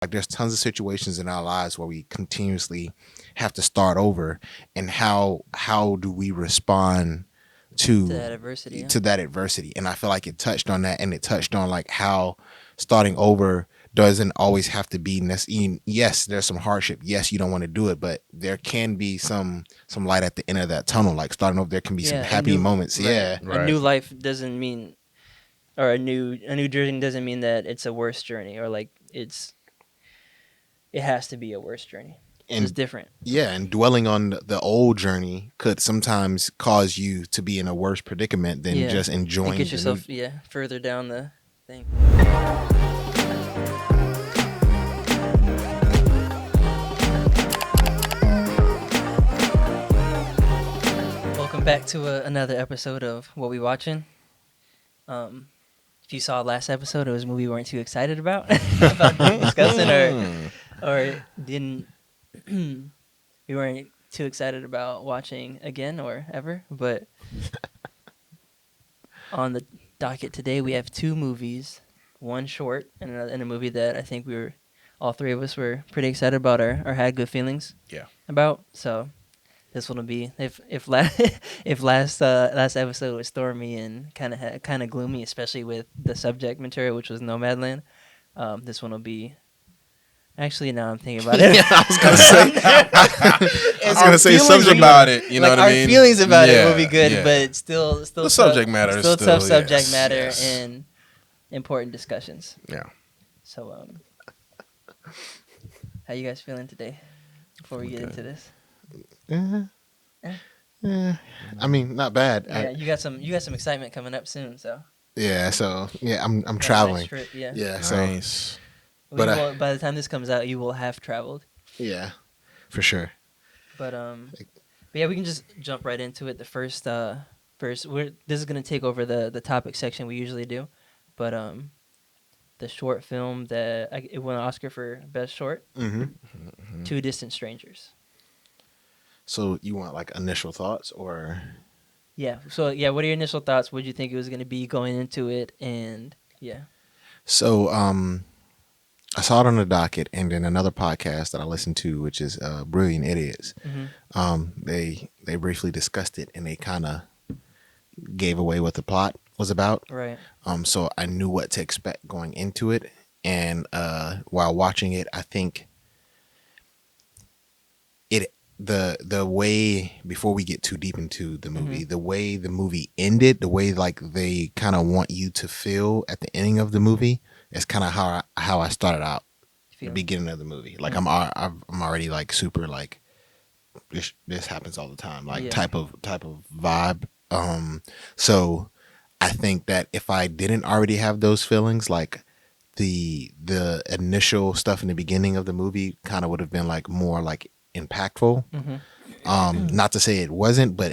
like there's tons of situations in our lives where we continuously have to start over, and how do we respond To to that adversity, yeah. that adversity? And I feel like it touched on that, and it touched on like how starting over doesn't always have to be necessary. Yes, there's some hardship. Yes, you don't want to do it, but there can be some light at the end of that tunnel. Like starting over, there can be some Yeah, happy moments. right. Yeah, A Right. new life doesn't mean, or a new journey doesn't mean that it's a worse journey, or like it has to be a worse journey. It's just and different. yeah, and dwelling on the old journey could sometimes cause you to be in a worse predicament than Yeah, just and enjoying get the new. yourself further down the thing. Welcome back to another episode of What We Watching. If you saw last episode, it was a movie we weren't too excited about, about discussing, or didn't we weren't too excited about watching again or ever. But on the docket today, we have two movies, one short and a movie that I think all three of us were pretty excited about or had good feelings Yeah. about. So this one will be if last episode was stormy and kind of gloomy, especially with the subject material, which was Nomadland. This one will be. Actually, now I'm thinking about it. I was gonna say, I was gonna say feelings something about it. You know like what I our mean? feelings about it will be Yeah, good, yeah. but still The subject matter is still tough still, subject yes, matter yes. and important discussions. Yeah. So, how you guys feeling today? Before we get Okay. into this, I mean, not bad. yeah, you got some excitement coming up soon. So Yeah, so yeah, I'm got a nice traveling. trip, yeah. Yeah, so Nice. But, By the time this comes out, you will have traveled. yeah, for sure. But yeah, we can just jump right into it. The first this is gonna take over the topic section we usually do, but the short film that it won an Oscar for best short, Two Distant Strangers. So you want like initial thoughts or? Yeah. So yeah, what are your initial thoughts? What did you think it was gonna be going into it? And yeah. So I saw it on the docket, and then another podcast that I listened to, which is Brilliant Idiots. They briefly discussed it, and they kind of gave away what the plot was about. Right. So I knew what to expect going into it, and while watching it, I think it the way, before we get too deep into the movie, the way the movie ended, the way like they kind of want you to feel at the ending of the movie, is kind of how I started out the Feeling. beginning of the movie. Like I'm already like super like this happens all the time, like Yeah. type of vibe. So I think that if I didn't already have those feelings, like the initial stuff in the beginning of the movie kind of would have been like more like impactful. Not to say it wasn't, but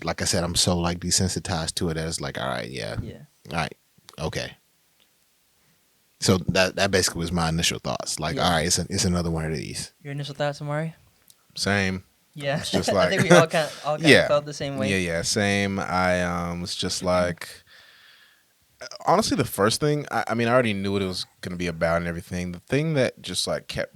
like I said, I'm so like desensitized to it that it's like, all right, yeah, Yeah. all right, okay. So that basically was my initial thoughts. Like, Yeah. all right, it's another one of these. Your initial thoughts, Amari? Same. Yeah. It's just I like think we all kind of yeah. felt the same way. Yeah, same. I was just like, honestly, the first thing. I mean, I already knew what it was gonna be about and everything. The thing that just like kept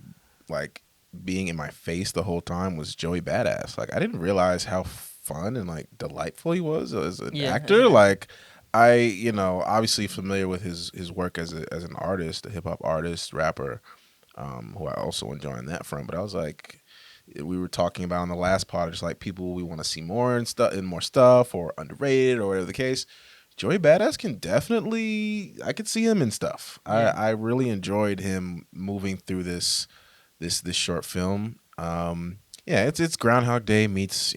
like being in my face the whole time was Joey Badass. Like, I didn't realize how fun and like delightful he was as an actor. Like, obviously familiar with his work as an artist, a hip hop artist, rapper, who I also enjoying that from. But I was like, we were talking about on the last pod, just like people we want to see more and more stuff, or underrated, or whatever the case. Joey Badass can definitely, I could see him in stuff. Yeah. I really enjoyed him moving through this short film. Yeah, it's Groundhog Day meets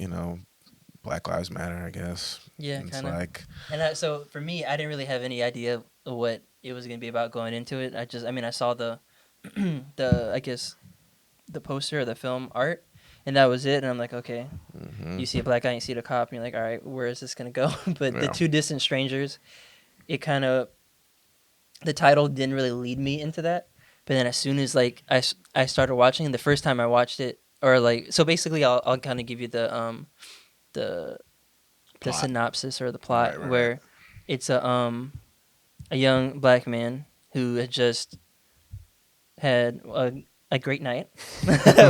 Black Lives Matter, I guess. Yeah, It's kind of. like, And so for me, I didn't really have any idea of what it was going to be about going into it. I saw the, I guess, the poster or the film art, and that was it. And I'm like, okay, you see a black guy, you see the cop, and you're like, all right, where is this going to go? But the Yeah. Two Distant Strangers, it kind of, the title didn't really lead me into that. But then as soon as like I started watching, the first time I watched it, or like, so basically I'll kind of give you the Plot. synopsis or the plot, Right. where it's a young black man who had just had a great night,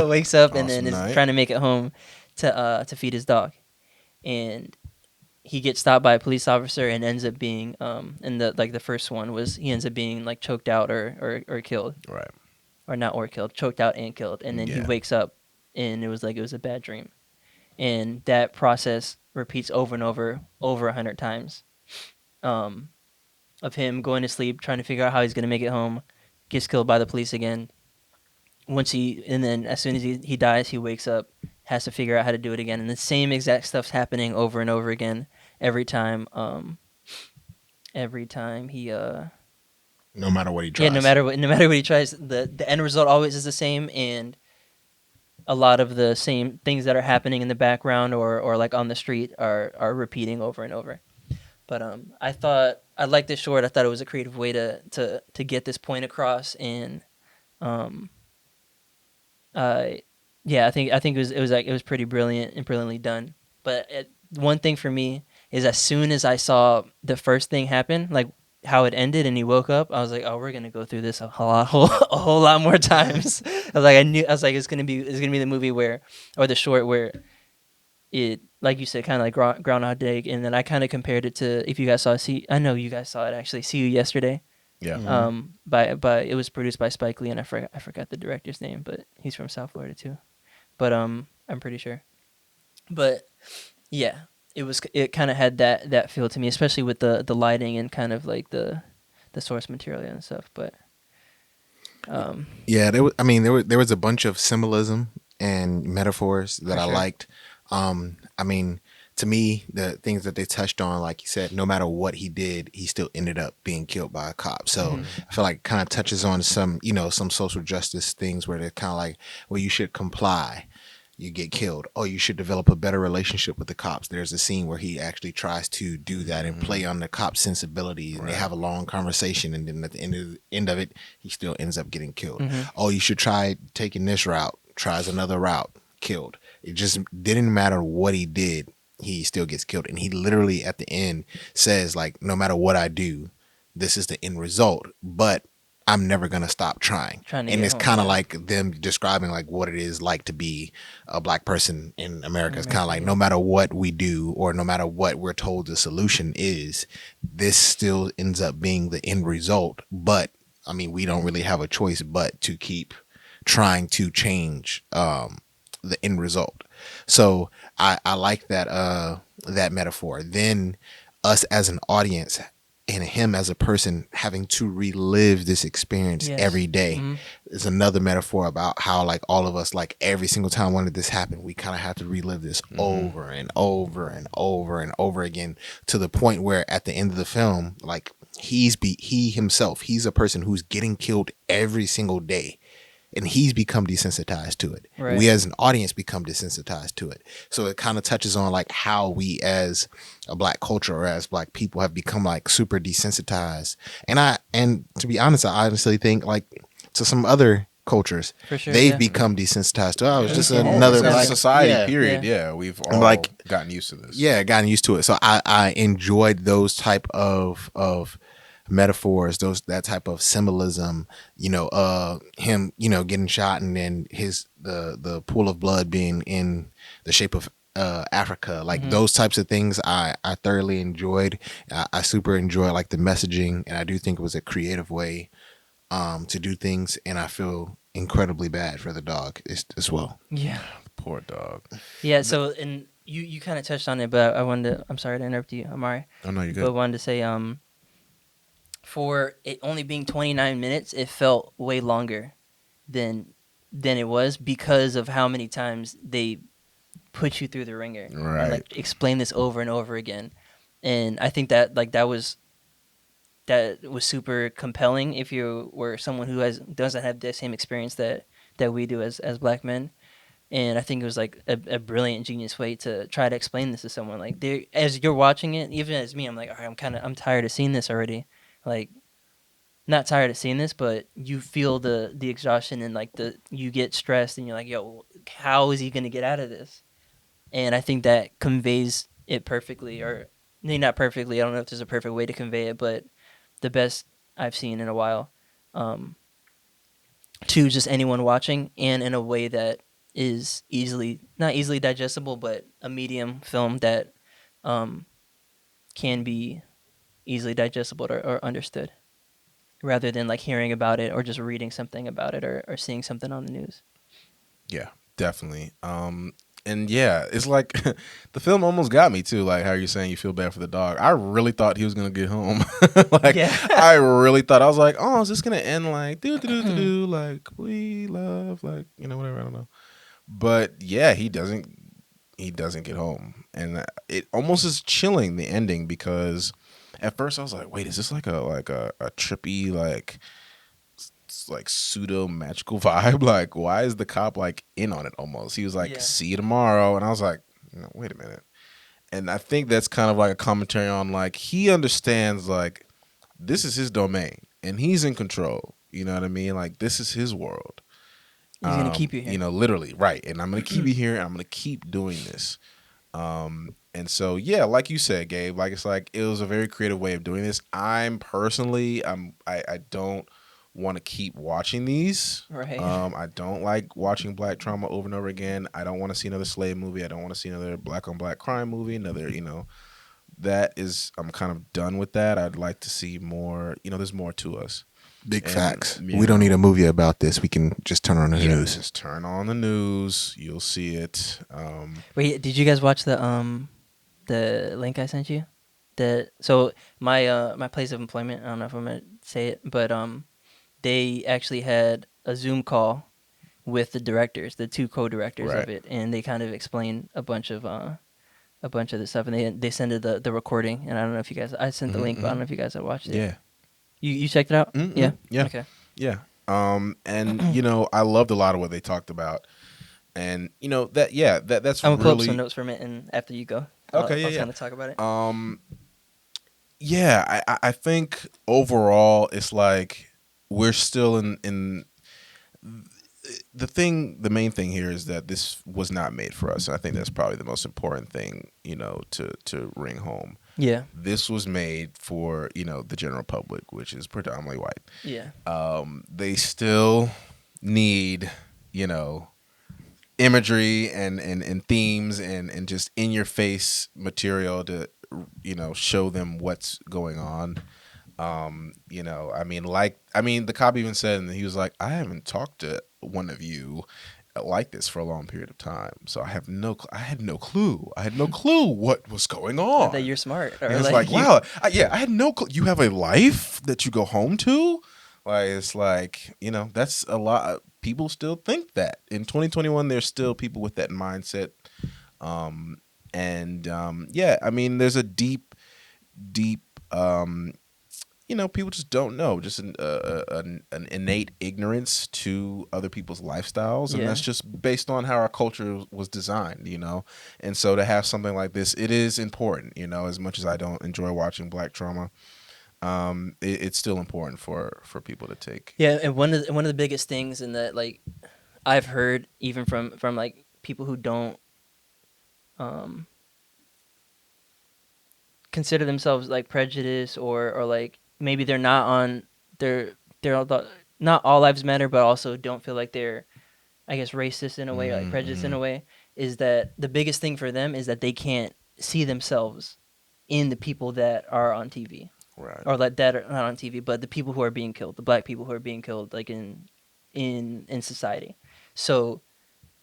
wakes up and then Awesome is night. trying to make it home to feed his dog, and he gets stopped by a police officer and ends up being and the first one was he ends up being like choked out or killed, Right. or not, or killed, choked out and killed, and then he Yeah. wakes up and it was a bad dream, and that process repeats over and over 100 times, um, of him going to sleep trying to figure out how he's gonna make it home, gets killed by the police again. And then as soon as he dies, he wakes up, has to figure out how to do it again, and the same exact stuff's happening over and over again every time. Every time he No matter what he tries. yeah, no matter what he tries, the end result always is the same, and a lot of the same things that are happening in the background or like on the street are repeating over and over. But I thought I liked this short. I thought it was a creative way to get this point across, and um, yeah, I think it was pretty brilliant and brilliantly done. But one thing for me is as soon as I saw the first thing happen, like how it ended and he woke up, I was like, oh, we're gonna go through this a whole lot more times. I was like, it's gonna be the movie where, or the short where it, like you said, kind of like Groundhog Day, and then I kind of compared it to, if you guys saw, I know you guys saw it actually, See You Yesterday. Yeah. Mhm. By it was produced by Spike Lee, and I forgot the director's name, but he's from South Florida too. But I'm pretty sure. But yeah, it kind of had that feel to me, especially with the lighting and kind of like the source material and stuff. But Yeah, there was a bunch of symbolism and metaphors that For I sure. liked. I mean, to me, the things that they touched on, like you said, no matter what he did, he still ended up being killed by a cop. So Mhm. I feel like it kind of touches on some, some social justice things where they're kind of like, well, you should comply, you get killed. Oh, you should develop a better relationship with the cops. There's a scene where he actually tries to do that and play on the cop's sensibility, and they Right. have a long conversation, and then at the end of it, he still ends up getting killed. Mhm. Oh, you should try taking this route. Tries another route, killed. It just didn't matter what he did, he still gets killed. And he literally at the end says, like, no matter what I do, this is the end result. But I'm never gonna stop trying. Trying to And get it's home, kind of yeah. like them describing like what it is like to be a black person in America. It's kind of America, like yeah. no matter what we do or no matter what we're told the solution is, this still ends up being the end result. But I mean, we don't really have a choice but to keep trying to change the end result. So I like that metaphor. Then us as an audience and him as a person having to relive this experience Yes. every day Mhm. is another metaphor about how like all of us, like every single time one of this happened, we kind of have to relive this over and over and over and over again, to the point where at the end of the film, like he himself, he's a person who's getting killed every single day, and he's become desensitized to it. Right. We as an audience become desensitized to it. So it kind of touches on like how we as a black culture or as black people have become like super desensitized. And to be honest, I honestly think like to some other cultures, For sure, they've yeah. become desensitized to, oh, it's Yeah, just yeah, another As a black society, yeah. period. Yeah. Yeah, we've I'm all like- gotten used to this. Yeah, gotten used to it. So I enjoyed those type of metaphors, that type of symbolism, him, getting shot and then the pool of blood being in the shape of Africa, like Mhm. those types of things I thoroughly enjoyed. I super enjoy like the messaging, and I do think it was a creative way to do things, and I feel incredibly bad for the dog as well. Yeah. Poor dog. Yeah. So, and you kind of touched on it, but I wanted to. I'm sorry to interrupt you, Amari. Oh no, you're But good. wanted to say, for it only being 29 minutes, it felt way longer than it was because of how many times they put you through the ringer and Right. like explain this over and over again. And I think that was super compelling if you were someone who doesn't have the same experience that we do as black men. And I think it was like a brilliant, genius way to try to explain this to someone. Like, as you're watching it, even as me, I'm like, all right, I'm tired of seeing this already. Like, not tired of seeing this, but you feel the exhaustion and like you get stressed and you're like, yo, how is he gonna get out of this? And I think that conveys it perfectly, or maybe not perfectly. I don't know if there's a perfect way to convey it, but the best I've seen in a while. Um, to just anyone watching, and in a way that is easily not easily digestible, but a medium film that um, can be easily digestible or understood, rather than like hearing about it or just reading something about it or seeing something on the news. Yeah, definitely. And yeah, it's like the film almost got me too. Like how you're saying you feel bad for the dog. I really thought he was gonna get home. Like Yeah. I really thought I was like, oh, is this gonna end like do do do do do like we love like whatever I don't know. But yeah, he doesn't. He doesn't get home, and it almost is chilling the ending because at first I was like, wait, is this like a trippy like pseudo magical vibe? Like, why is the cop like in on it almost? He was like, Yeah. see you tomorrow. And I was like, no, wait a minute. And I think that's kind of like a commentary on like, he understands like this is his domain and he's in control. You know what I mean? Like, this is his world. He's gonna keep you here. Literally, right. And I'm going to keep you here and I'm going to keep doing this. And so, yeah, like you said, Gabe, like, it's like, it was a very creative way of doing this. I'm personally, I don't want to keep watching these. Right. I don't like watching black trauma over and over again. I don't want to see another slave movie. I don't want to see another black on black crime movie. Another, that is, I'm kind of done with that. I'd like to see more, there's more to us. Big And, facts. you We don't know, need a movie about this. We can just turn on the yeah, news. just turn on the news. You'll see it. Wait, did you guys watch the link I sent you? So my place of employment, I don't know if I'm gonna say it, but they actually had a Zoom call with the directors, the two co-directors Right. of it, and they kind of explained a bunch of the stuff, and they sent the recording, and I don't know if you guys, I sent the link, but I don't know if you guys had watched it. Yeah. You checked it out? Mm-mm. Yeah. Yeah. Okay. Yeah. And I loved a lot of what they talked about. And that's I'm gonna pull up really some notes from it, and after you go, Okay, I'll yeah. kind of talk about it. I think overall it's like we're still in the main thing here is that this was not made for us. And I think that's probably the most important thing, to ring home. Yeah. This was made for, the general public, which is predominantly white. Yeah. They still need, imagery and themes and just in your face material to, show them what's going on. The cop even said, and he was like, I haven't talked to one of you like this for a long period of time, so I had no clue. I had no clue what was going on. That you're smart. Or And it's like like, wow, I had no clue. You have a life that you go home to? Like, it's like, that's a lot. People still think that. In 2021, there's still people with that mindset. There's a deep, people just don't know. Just an innate ignorance to other people's lifestyles. And Yeah. that's just based on how our culture was designed, And so to have something like this, it is important, as much as I don't enjoy watching black trauma. It's still important for people to take. Yeah, and one of the biggest things in that, like, I've heard even from like people who don't consider themselves like prejudiced or like maybe they're not on not all lives matter, but also don't feel like they're, I guess, racist in a way, like prejudiced in a way, is that the biggest thing for them is that they can't see themselves in the people that are on TV. Right. Or that are not on TV, but the people who are being killed, the black people who are being killed, like in society. So,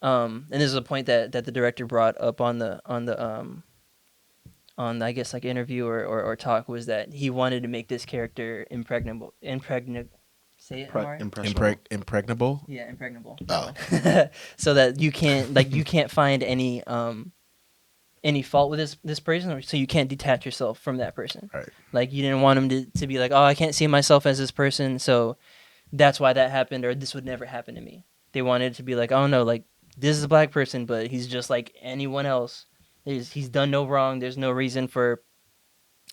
and this is a point that the director brought up on the I guess like interview or talk, was that he wanted to make this character impregnable. Say it, Amari? Impregnable. Yeah, impregnable. Oh. So that you can't find any fault with this person, so you can't detach yourself from that person. Right. Like, you didn't want him to be like, oh, I can't see myself as this person, so that's why that happened, or this would never happen to me. They wanted it to be like, oh no, like, this is a black person, but he's just like anyone else. He's done no wrong. There's no reason for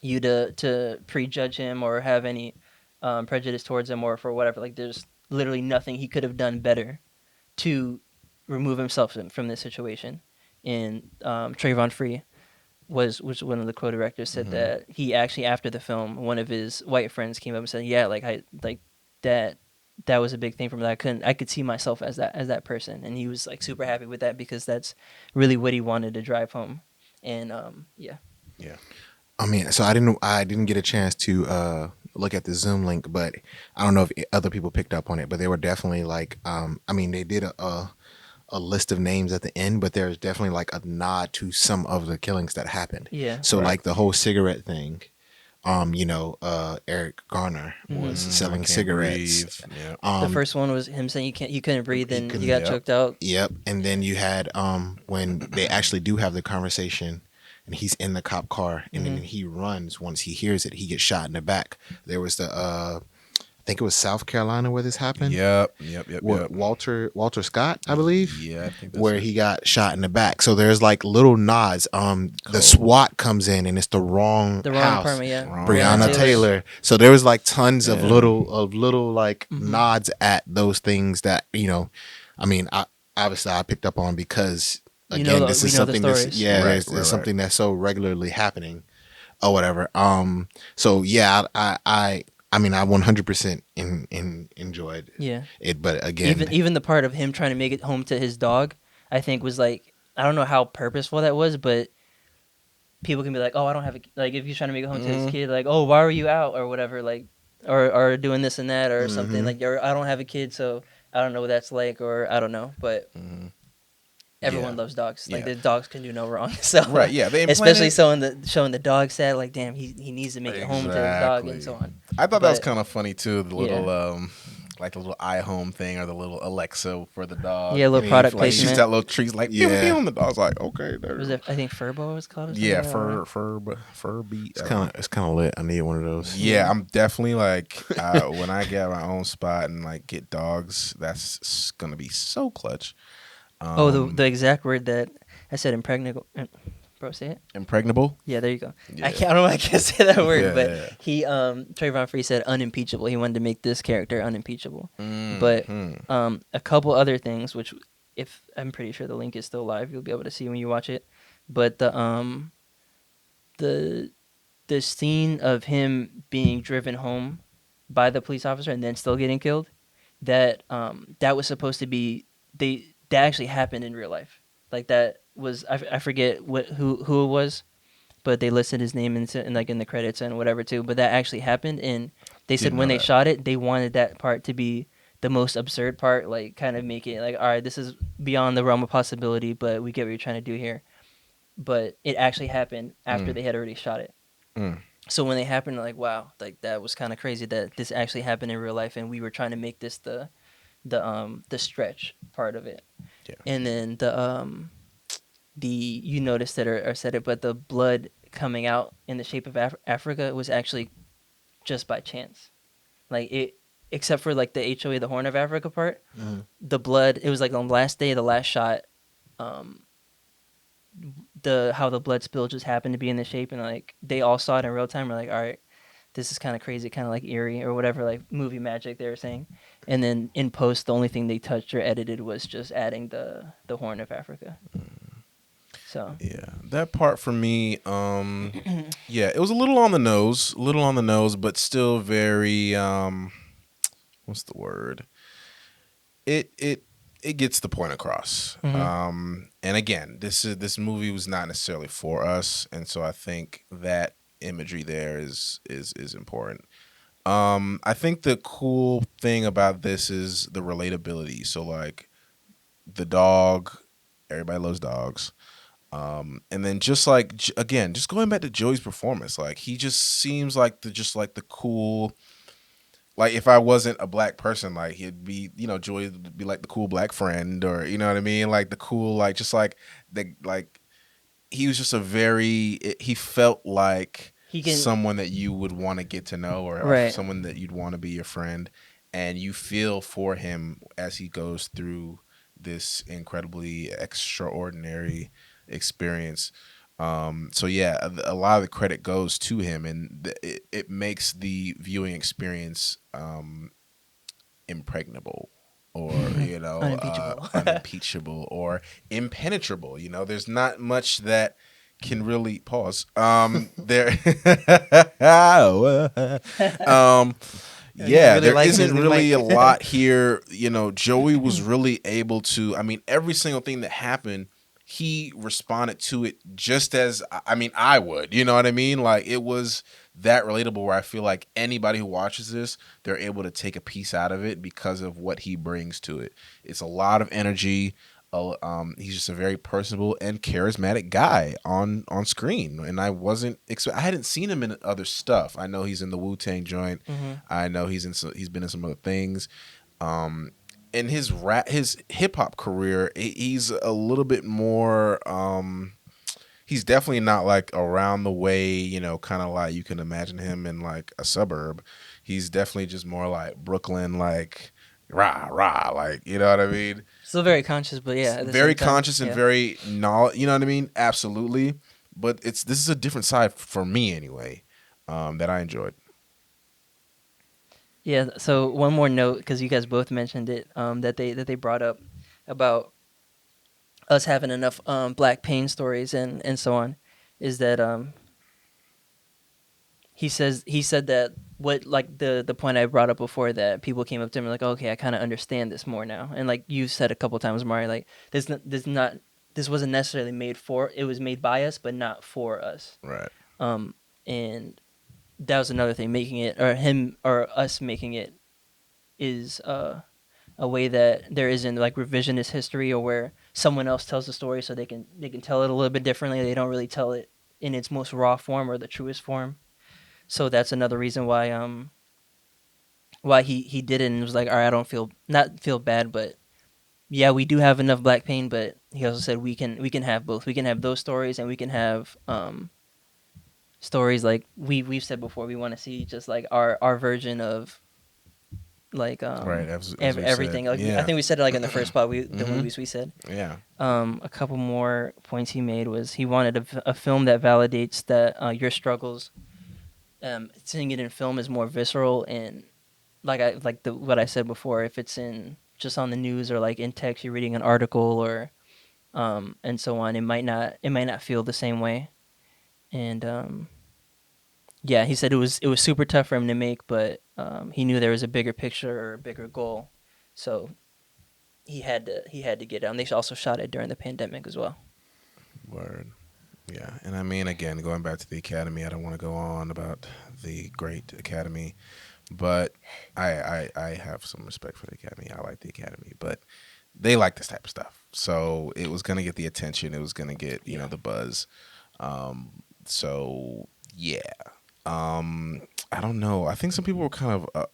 you to prejudge him or have any prejudice towards him or for whatever. Like, there's literally nothing he could have done better to remove himself from this situation. And Trayvon Free was one of the co-directors, said that he actually, after the film, one of his white friends came up and said, yeah, like, I like that that was a big thing for me. I could see myself as that person, and he was like super happy with that because that's really what he wanted to drive home. And yeah, Yeah. I mean, so I didn't get a chance to look at the Zoom link, but I don't know if other people picked up on it. But they were definitely like, I mean, they did a list of names at the end, but there's definitely like a nod to some of the killings that happened. yeah, So Right. like the whole cigarette thing, Eric Garner was Mhm. selling I can't cigarettes. breathe. Yeah. the Um, first one was him saying you couldn't breathe he and couldn't- you got Yep. choked out. Yep. And then you had when they actually do have the conversation and he's in the cop car and then he runs once he hears it, he gets shot in the back. There was the I think it was South Carolina where this happened. Yep. What Walter Scott, I believe. Yeah, I think that's Where it. he got shot in the back. So there's like little nods. The Cold. SWAT comes in and it's the wrong The wrong house. apartment, yeah. Wrong Breonna house. Taylor. So there was like tons of Yeah. little like nods at those things that I mean, obviously I picked up on because You again, know this we is know the something that's stories. yeah, Right, there's right. something that's so regularly happening or whatever. So yeah, I mean, I 100% enjoyed Yeah. it, but again, Even the part of him trying to make it home to his dog, I think was like, I don't know how purposeful that was, but people can be like, oh, I don't have a like if he's trying to make it home to his kid, like, oh, why were you out or whatever, like, or doing this and that or something like, or I don't have a kid, so I don't know what that's like, or I don't know, but everyone Yeah. loves dogs. Like Yeah. the dogs can do no wrong. So Right. Yeah. They especially implanted- showing the dog sad, like damn, he needs to make it home to his dog and so on. I thought that was But- kind of funny too. The little like the little iHome thing or the little Alexa for the dog. Yeah, a little And he, product like, shoots placement. that little trees like Yeah. pew, pew, and the dog's like, okay, there. Was it? I think Furbo was called. Or something? Yeah, I don't know. fur beat. it's kind of lit. I need one of those. Yeah, I'm definitely like when I get my own spot and like get dogs, that's gonna be so clutch. Oh, the exact word that I said, impregnable. Bro, say it. Impregnable. Yeah, there you go. Yeah. I don't know. I can't say that word, Yeah, but yeah. he Trayvon Free said unimpeachable. He wanted to make this character unimpeachable. Mm, But mm. a couple other things, which if I'm pretty sure the link is still live, you'll be able to see when you watch it. But the scene of him being driven home by the police officer and then still getting killed, that was supposed to be that actually happened in real life. Like that was I forget who it was, but they listed his name in like in the credits and whatever too. But that actually happened, and they said Didn't when know they that. shot it, they wanted that part to be the most absurd part, like kind of make it like, all right, this is beyond the realm of possibility, but we get what you're trying to do here. But it actually happened after they had already shot it. Mm. So when they happened, like wow, like that was kind of crazy that this actually happened in real life, and we were trying to make this the stretch part of it. Yeah. And then the you noticed it or said it, but the blood coming out in the shape of Africa was actually just by chance. Like it, except for like the HOA, the Horn of Africa part, the blood. It was like on the last day, the last shot. How the blood spill just happened to be in the shape, and like they all saw it in real time. We're like, all right, this is kind of crazy, kind of like eerie or whatever, like movie magic they were saying. And then in post, the only thing they touched or edited was just adding the Horn of Africa. So Yeah, that part for me, yeah, it was a little on the nose, but still very, what's the word? It gets the point across. And again, this movie was not necessarily for us, and so I think that imagery there is important. I think the cool thing about this is the relatability. So like the dog, everybody loves dogs. And then just like again, just going back to Joey's performance, like he just seems like the cool. Like if I wasn't a black person, like he'd be, Joey would be like the cool black friend, or you know what I mean, like the cool, like just like the like he was just he felt like someone that you would want to get to know, or Right. someone that you'd want to be your friend, and you feel for him as he goes through this incredibly extraordinary experience. So yeah, a lot of the credit goes to him, and it makes the viewing experience impregnable, or Unimpeachable. unimpeachable, or impenetrable. There's not much that can really pause. There, Yeah, really there liking his isn't new really mic. a lot here. Joey was really able to. I mean, every single thing that happened, he responded to it just as I would. You know what I mean? Like it was that relatable where I feel like anybody who watches this, they're able to take a piece out of it because of what he brings to it. It's a lot of energy. He's just a very personable and charismatic guy on screen, and I hadn't seen him in other stuff. I know he's in the Wu-Tang joint. Hmm. I know he's been in some other things. Um, in his hip hop career, he's a little bit more. He's definitely not like around the way, kind of like you can imagine him in like a suburb. He's definitely just more like Brooklyn, like rah rah, like you know what I mean. Still very conscious, but yeah, at the Very same time, conscious and yeah. very knowledge. You know what I mean? Absolutely. But this is a different side for me anyway, that I enjoyed. Yeah. So one more note, because you guys both mentioned it, that they brought up about us having enough black pain stories and so on, is that he said that what, like, the point I brought up before, that people came up to him like, okay, I kind of understand this more now, and like you said a couple times, Mari, like this wasn't necessarily made for, it was made by us, but not for us. Right. And that was another thing, making it, or him or us making it, is a way that there isn't like revisionist history, or where someone else tells the story so they can tell it a little bit differently. They don't really tell it in its most raw form or the truest form. So that's another reason why he did it, and was like, all right, I don't feel bad, but yeah, we do have enough black pain, but he also said we can have both. We can have those stories, and we can have stories like we've said before. We want to see just like our version of, like, Right. As we everything. said. Like I Yeah. think we said it like in the first spot, the Mhm. movies we said. Yeah. A couple more points he made was he wanted a film that validates that your struggles. Seeing it in film is more visceral, and what I said before. If it's in just on the news, or like in text, you're reading an article, or and so on, it might not feel the same way. And yeah, he said it was super tough for him to make, but he knew there was a bigger picture or a bigger goal, so he had to get it. They also shot it during the pandemic as well. Word. Yeah. And I mean, again, going back to the Academy, I don't want to go on about the great Academy, but I have some respect for the Academy. I like the Academy, but they like this type of stuff. So it was going to get the attention. It was going to get, the buzz. So yeah. I don't know. I think some people were kind of,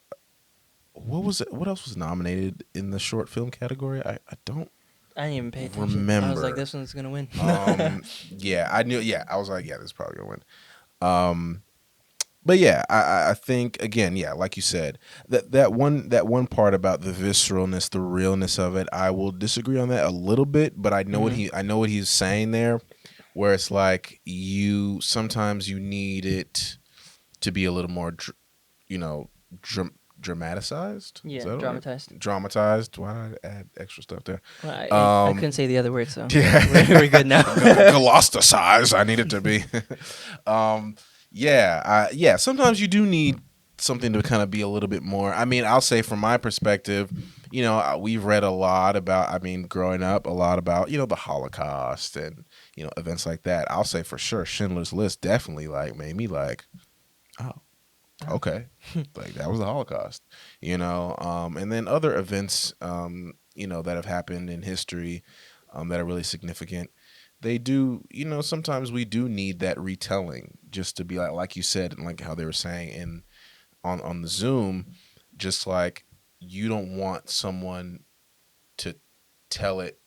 what was it? What else was nominated in the short film category? I don't I didn't even pay attention. I was like, remember. this one's gonna win. Yeah, I knew. Yeah, I was like, yeah, this is probably gonna win. But yeah, I think again, yeah, like you said, that one part about the visceralness, the realness of it, I will disagree on that a little bit, but I know what he's saying there, where it's like sometimes you need it to be a little more, you know, dramatized. Yeah, Is that a word? dramatized. Dramatized. Why did I add extra stuff there? Well, I Um, couldn't say the other word, so Yeah, we're good now. Galosticized. I need it to be. Yeah. Sometimes you do need something to kind of be a little bit more. I mean, I'll say from my perspective, we've read a lot about. I mean, growing up, a lot about the Holocaust and events like that. I'll say for sure, Schindler's List definitely like made me like, oh, okay, like that was the Holocaust, and then other events, that have happened in history, that are really significant. They do, sometimes we do need that retelling just to be like you said, and like how they were saying on the Zoom, just like you don't want someone to tell it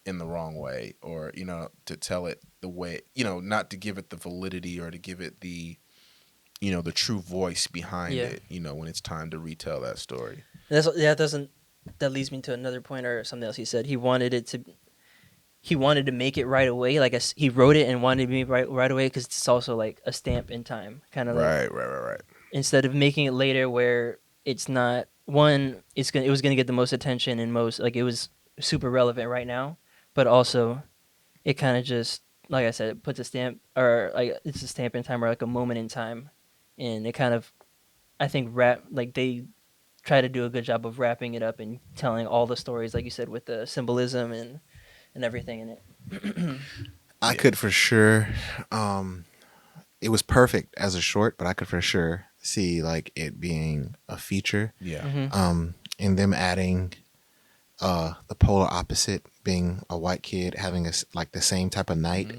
in the wrong way, or to tell it the way, not to give it the validity or to give it the true voice behind Yeah. it, when it's time to retell that story. That leads me to another point or something else he said. He wanted to make it right away. Like he wrote it and wanted to be right away, because it's also like a stamp in time, kind of like, Right. instead of making it later where it's not one. It was gonna get the most attention and most, like, it was super relevant right now, but also it kind of just, like I said, it puts a stamp, or like it's a stamp in time, or like a moment in time, and it kind of, I think, rap, like, they try to do a good job of wrapping it up and telling all the stories, like you said, with the symbolism and everything in it. I Yeah. could for sure. Um, it was perfect as a short, but I could for sure see like it being a feature. Yeah. Hmm. And them adding the polar opposite being a white kid having like the same type of night,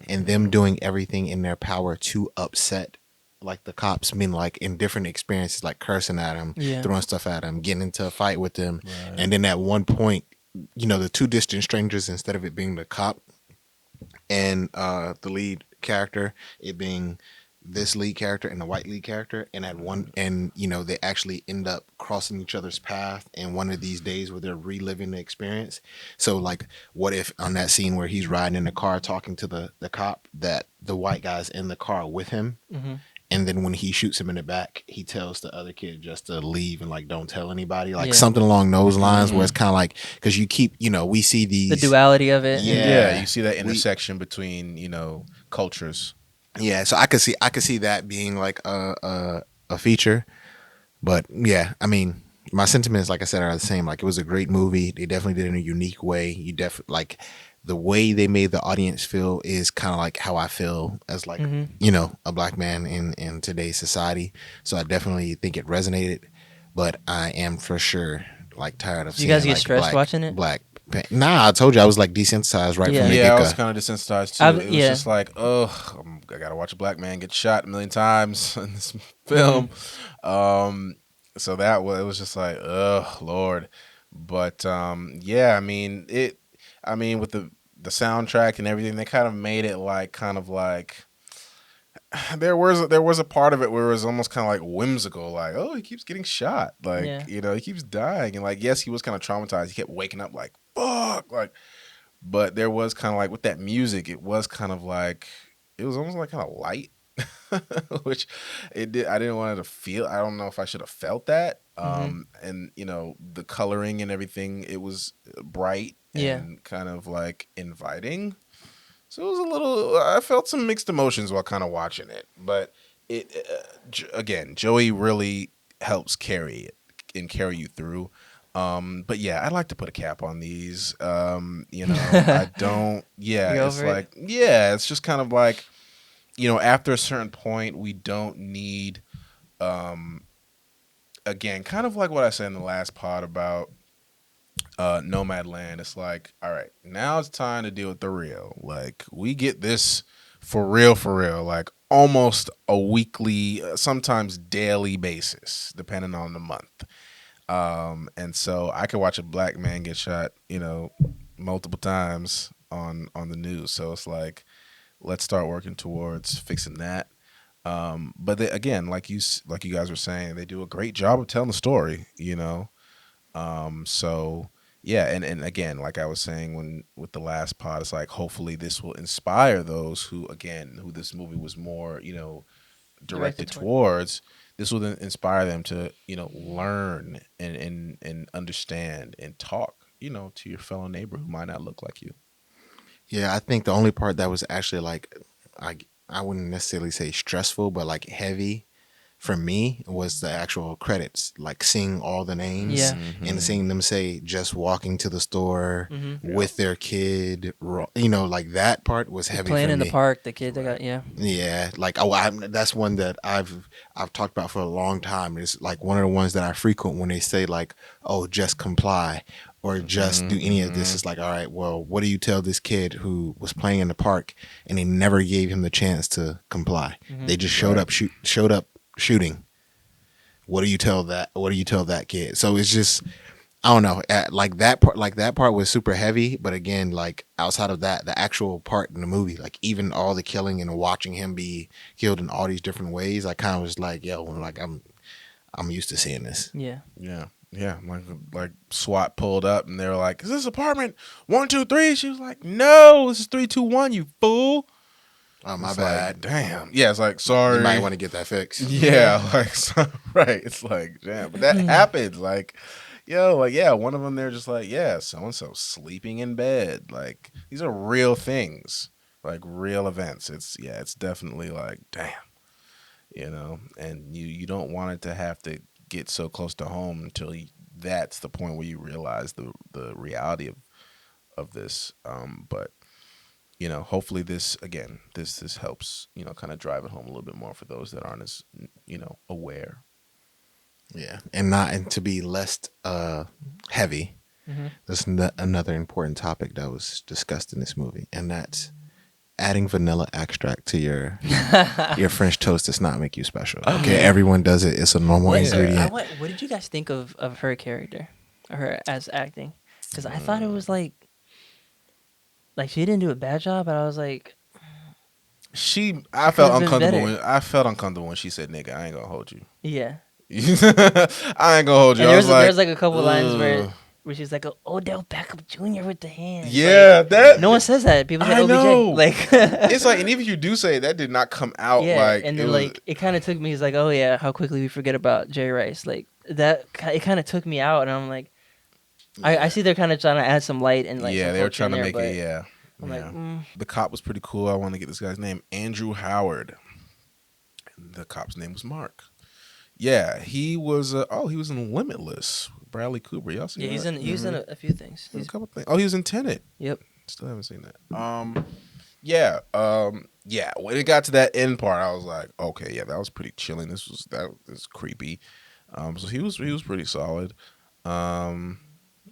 and them doing everything in their power to upset like the cops, mean like in different experiences, like cursing at him, Yeah. throwing stuff at him, getting into a fight with them, Right. and then at one point, the two distant strangers, instead of it being the cop and the lead character, it being this lead character and the white lead character, and at one, and they actually end up crossing each other's path in one of these days where they're reliving the experience. So like, what if on that scene where he's riding in the car talking to the cop, that the white guy's in the car with him, Hmm. and then when he shoots him in the back, he tells the other kid just to leave and like don't tell anybody, like Yeah. something along those lines, where it's kind of like, because you keep, we see The these. duality of it. Yeah. Yeah, you see that We- intersection between cultures. Yeah, so I could see that being like a feature, but yeah, I mean, my sentiments, like I said, are the same. Like, it was a great movie. They definitely did it in a unique way. Like the way they made the audience feel is kind of like how I feel as like a black man in today's society. So I definitely think it resonated, but I am for sure like tired of You seeing guys get like stressed watching it? Nah, I told you I was like desensitized right Yeah. from the Yeah, I get was go. kind of desensitized too. I've- It was yeah. just like, oh, I gotta watch a black man get shot a million times in this film. So it was just like, oh Lord. But yeah, I mean it. I mean, with the soundtrack and everything, they kind of made it like there was a part of it where it was almost kind of like whimsical, like, oh, he keeps getting shot, like Yeah. he keeps dying, and like, yes, he was kind of traumatized. He kept waking up like, fuck, like. But there was kind of like with that music, it was kind of like it was almost like kind of light, which it did. I didn't want it to feel. I don't know if I should have felt that. And the coloring and everything, it was bright Yeah. and kind of like inviting. So it was a little. I felt some mixed emotions while kind of watching it, but again, Joey really helps carry it and carry you through. But yeah, I'd like to put a cap on these. I don't. Yeah, You it's over it? like yeah, it's just kind of like after a certain point, we don't need. Again, kind of like what I said in the last pod about Nomadland. It's like, all right, now it's time to deal with the real. Like, we get this for real, like almost a weekly, sometimes daily basis, depending on the month. And so I could watch a black man get shot, multiple times on the news. So it's like, let's start working towards fixing that. But again, like you guys were saying, they do a great job of telling the story. So yeah, and again, like I was saying with the last pod, it's like hopefully this will inspire those who this movie was more directed towards. This will then inspire them to learn and understand and talk to your fellow neighbor who might not look like you. Yeah, I think the only part that was actually like, I wouldn't necessarily say stressful, but like heavy for me was the actual credits, like seeing all the names Yeah. and seeing them say just walking to the store Mm-hmm. with their kid, like that part was heavy Playing for in me. the park, the kid that got Yeah, like that's one that I've talked about for a long time. It's like one of the ones that I frequent when they say like, "Oh, just comply," or "Just do any of this." It's like, all right, well, what do you tell this kid who was playing in the park and they never gave him the chance to comply? They just showed up shooting. What do you tell that? What do you tell that kid? So it's just, I don't know. Like that part was super heavy. But again, like outside of that, the actual part in the movie, like even all the killing and watching him be killed in all these different ways, I kind of was like, yo, like I'm used to seeing this. Yeah. Yeah. Like SWAT pulled up and they were like, "Is this apartment 123?" She was like, "No, this is 321. You fool." Oh, my It's bad. like, damn. Yeah, it's like, sorry. You might want to get that fixed. Yeah, like right. It's like, damn. But that happens. Like, yeah, one of them they're just like, yeah, so and so sleeping in bed. Like, these are real things. Like real events. It's definitely like, damn. And you don't want it to have to get so close to home until that's the point where you realize the reality of this. But hopefully this helps kind of drive it home a little bit more for those that aren't as aware. Yeah, and to be less heavy. Mm-hmm. There's another important topic that was discussed in this movie, and that's adding vanilla extract to your French toast does not make you special. Okay, everyone does it. It's a normal ingredient. What did you guys think of her character, her as acting? Because I thought it was like she didn't do a bad job, but I was like, I felt could've been uncomfortable. better. I felt uncomfortable when she said, "Nigga, I ain't gonna hold you." yeah. I ain't gonna hold you. And I was there's like a couple lines "Ugh." where she's like, Odell Beckham Jr. with the hands. Yeah, that No one says that. People say I OBJ. know. Like it's like, and even if you do say it, that did not come out yeah, like and it then was. it kind of took me. It's like, oh yeah, how quickly we forget about Jerry Rice. Like that, it kind of took me out, and I'm like, I see they're kind of trying to add some light and like yeah, some they were culture in trying to there, make but it. Yeah, I'm yeah. like, The cop was pretty cool. I want to get this guy's name, Andrew Howard. And the cop's name was Mark. Yeah, he was. He was in Limitless. Bradley Cooper. Y'all see yeah, that? he's in a few things. A couple things. Oh, he was in Tenet. Yep. Still haven't seen that. Yeah. When it got to that end part, I was like, okay, yeah, that was pretty chilling. That was creepy. So he was pretty solid.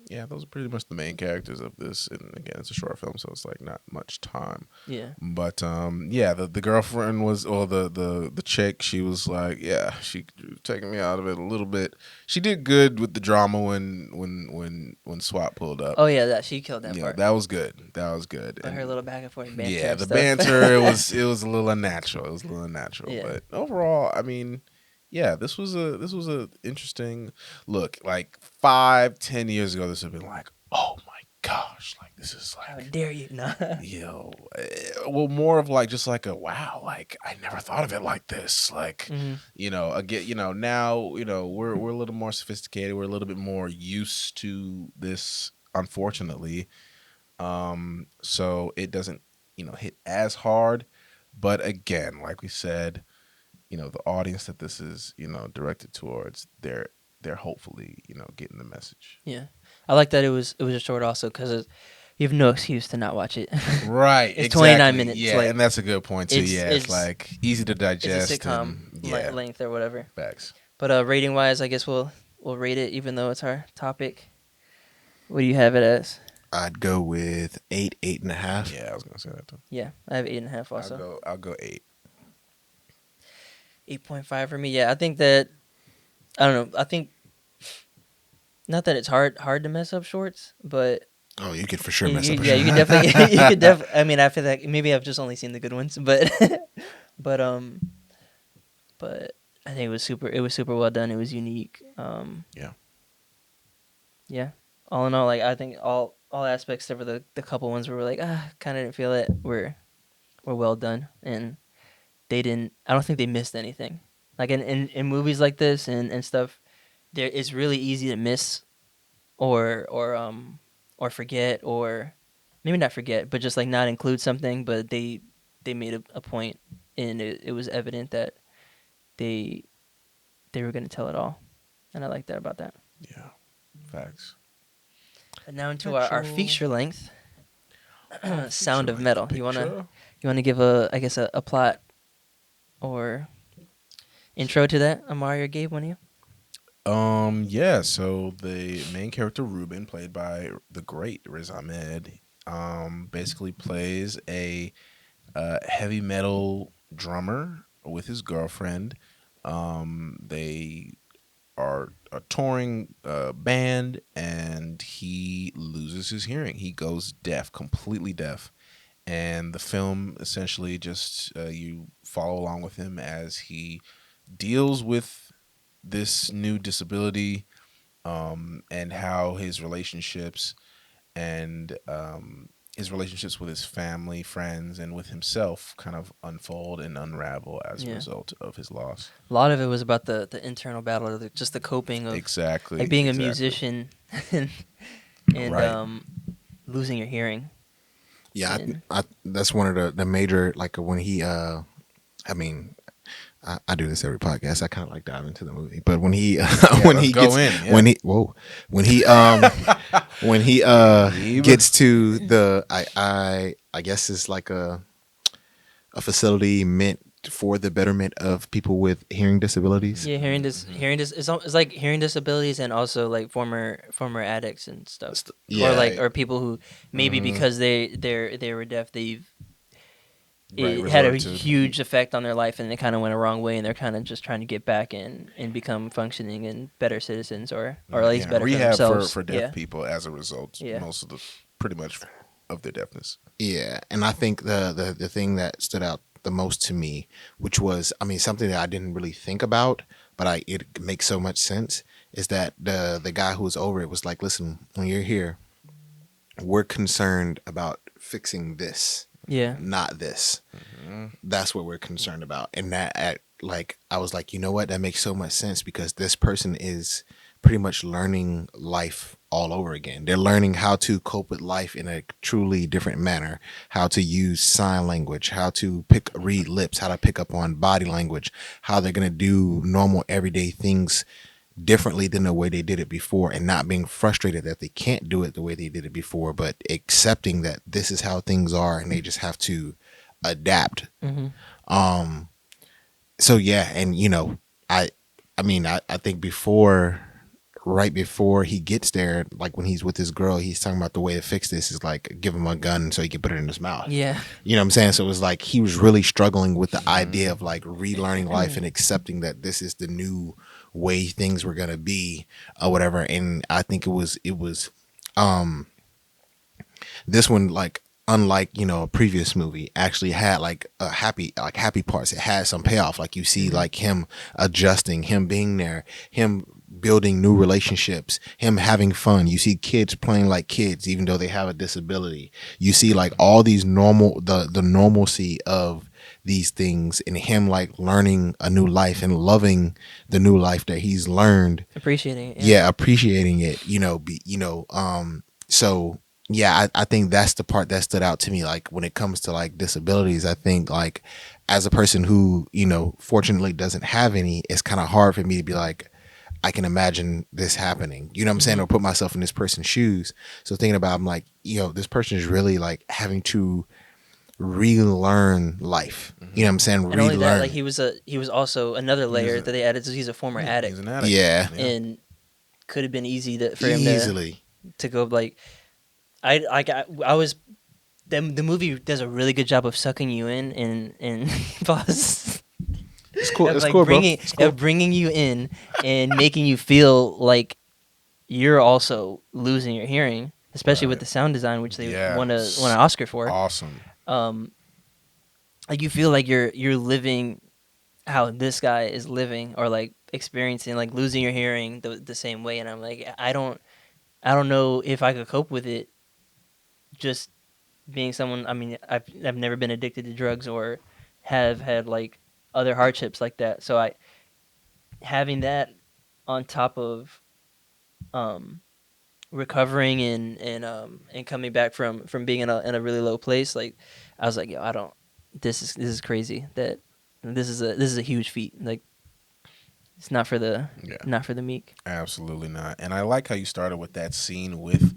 Yeah, those are pretty much the main characters of this. And again, it's a short film, so it's like not much time. Yeah. But yeah, the girlfriend was, or the chick, she was like, yeah, she taking me out of it a little bit. She did good with the drama when SWAT pulled up. Oh yeah, she killed that part. That was good. That was good. Her And little back and forth banter. yeah, and the stuff. banter it was a little unnatural. Yeah. But overall, I mean, yeah, this was a interesting look. Like 5-10 years ago, this would have been like, oh my gosh, like this is How like, dare you? No. well, more of like just like a wow, like I never thought of it like this. Like, Mhm. again, now we're a little more sophisticated. We're a little bit more used to this, unfortunately. So it doesn't hit as hard, but again, like we said, the audience that this is directed towards, they're hopefully getting the message. Yeah, I like that it was a short also because you have no excuse to not watch it. Right, It's exactly. 29 minutes. Yeah, like, and that's a good point too. It's it's like easy to digest. it's a sitcom and, yeah, length or whatever. facts. But rating wise, I guess we'll rate it even though it's our topic. What do you have it as? I'd go with 8.5. Yeah, I was gonna say that too. Yeah, I have 8.5 also. I'll go 8. 8.5 for me. Yeah, I think that I don't know. I think not that it's hard to mess up shorts, but Oh, you could for sure mess up. yeah, you could definitely you could definitely. I mean, I feel like maybe I've just only seen the good ones, but but I think it was super well done. It was unique. Yeah. Yeah. All in all, like I think all aspects except for the couple ones where we're like kind of didn't feel it were well done, and they didn't. I don't think they missed anything. Like in movies like this and stuff, it's really easy to miss, or forget, or maybe not forget, but just like not include something. But they made a point, and it was evident that they were going to tell it all, and I like that about that. Yeah, facts. And now into our feature length, Sound of Metal. You wanna give a plot or intro to that, Amari or Gabe? One of you? Yeah, so the main character Ruben, played by the great Riz Ahmed, basically plays a heavy metal drummer with his girlfriend. They are a touring band, and he loses his hearing. He goes deaf, completely deaf. And the film essentially just you follow along with him as he deals with this new disability, and how his relationships with his family, friends, and with himself kind of unfold and unravel as a result of his loss. A lot of it was about the internal battle, just the coping of exactly like being a musician and right. Losing your hearing. Yeah, I that's one of the major, like when he I mean, I do this every podcast. I kind of like dive into the movie, but when he Yeah, when let's he go gets in. Yeah. when he whoa when he Yep. gets to the I guess it's like a facility meant for the betterment of people with hearing disabilities. Yeah, hearing this, it's like hearing disabilities and also like former addicts and stuff, or Yeah, like Right. or people who maybe Mhm. because they were deaf, Right. it had a Resorted to. huge effect on their life and it kind of went a wrong way and they're kind of just trying to get back and become functioning and better citizens or at least Yeah, better for rehab for themselves. for deaf Yeah, people as a result. yeah, Most of the pretty much of their deafness. yeah, and I think the thing that stood out the most to me, which was, I mean, something that I didn't really think about, but it makes so much sense, is that the guy who was over it was like, listen, when you're here, we're concerned about fixing this, yeah. not this. Mhm. That's what we're concerned about. And like, I was like, you know what? That makes so much sense because this person is pretty much learning life all over again. They're learning how to cope with life in a truly different manner, how to use sign language, how to read lips, how to pick up on body language, how they're going to do normal everyday things differently than the way they did it before, and not being frustrated that they can't do it the way they did it before, but accepting that this is how things are and they just have to adapt. Hmm. um so yeah, and i I think before, right before he gets there, like when he's with his girl, he's talking about the way to fix this is like give him a gun so he can put it in his mouth. Yeah. You know what I'm saying? So it was like he was really struggling with the idea Mhm. of like relearning life and accepting that this is the new way things were gonna be or whatever. And I think it was um this one, like, unlike a previous movie, actually had like a happy parts. It had some payoff, like you see Hmm. like him adjusting, him being there, him building new relationships, him having fun. You see kids playing like kids even though they have a disability. You see like all these the normalcy of these things, and him like learning a new life and loving the new life that he's learned. Appreciating it. Yeah. Yeah, appreciating it, so yeah, I think that's the part that stood out to me. Like when it comes to like disabilities, I think like as a person who fortunately doesn't have any, it's kind of hard for me to be like, I can imagine this happening, you know what I'm saying, Hmm. or put myself in this person's shoes. So thinking about, I'm like, this person is really like having to relearn life, you know what I'm saying, And only that, like relearn. he was also another He was layer that they added. So he's a former he's addict, an addict. Yeah, Yeah. and could have been easy for him easily. to go like I was. The movie does a really good job of sucking you in and pause. It's cool, Of it's like cool, bro, it's cool. bringing you in and making you feel like you're also losing your hearing, especially with Right. the sound design, which they Yeah. won an Oscar for. Awesome. Um, like you feel like you're living how this guy is living, or like experiencing like losing your hearing the same way. And I'm like, I don't know if I could cope with it. Just being someone, I mean, I've never been addicted to drugs or have had like other hardships like that. So I having that on top of um recovering and coming back from being in a really low place, like I was like, yo, I don't, this is crazy that this is a huge feat. Like it's Yeah. not for the meek. Absolutely not. And I like how you started with that scene with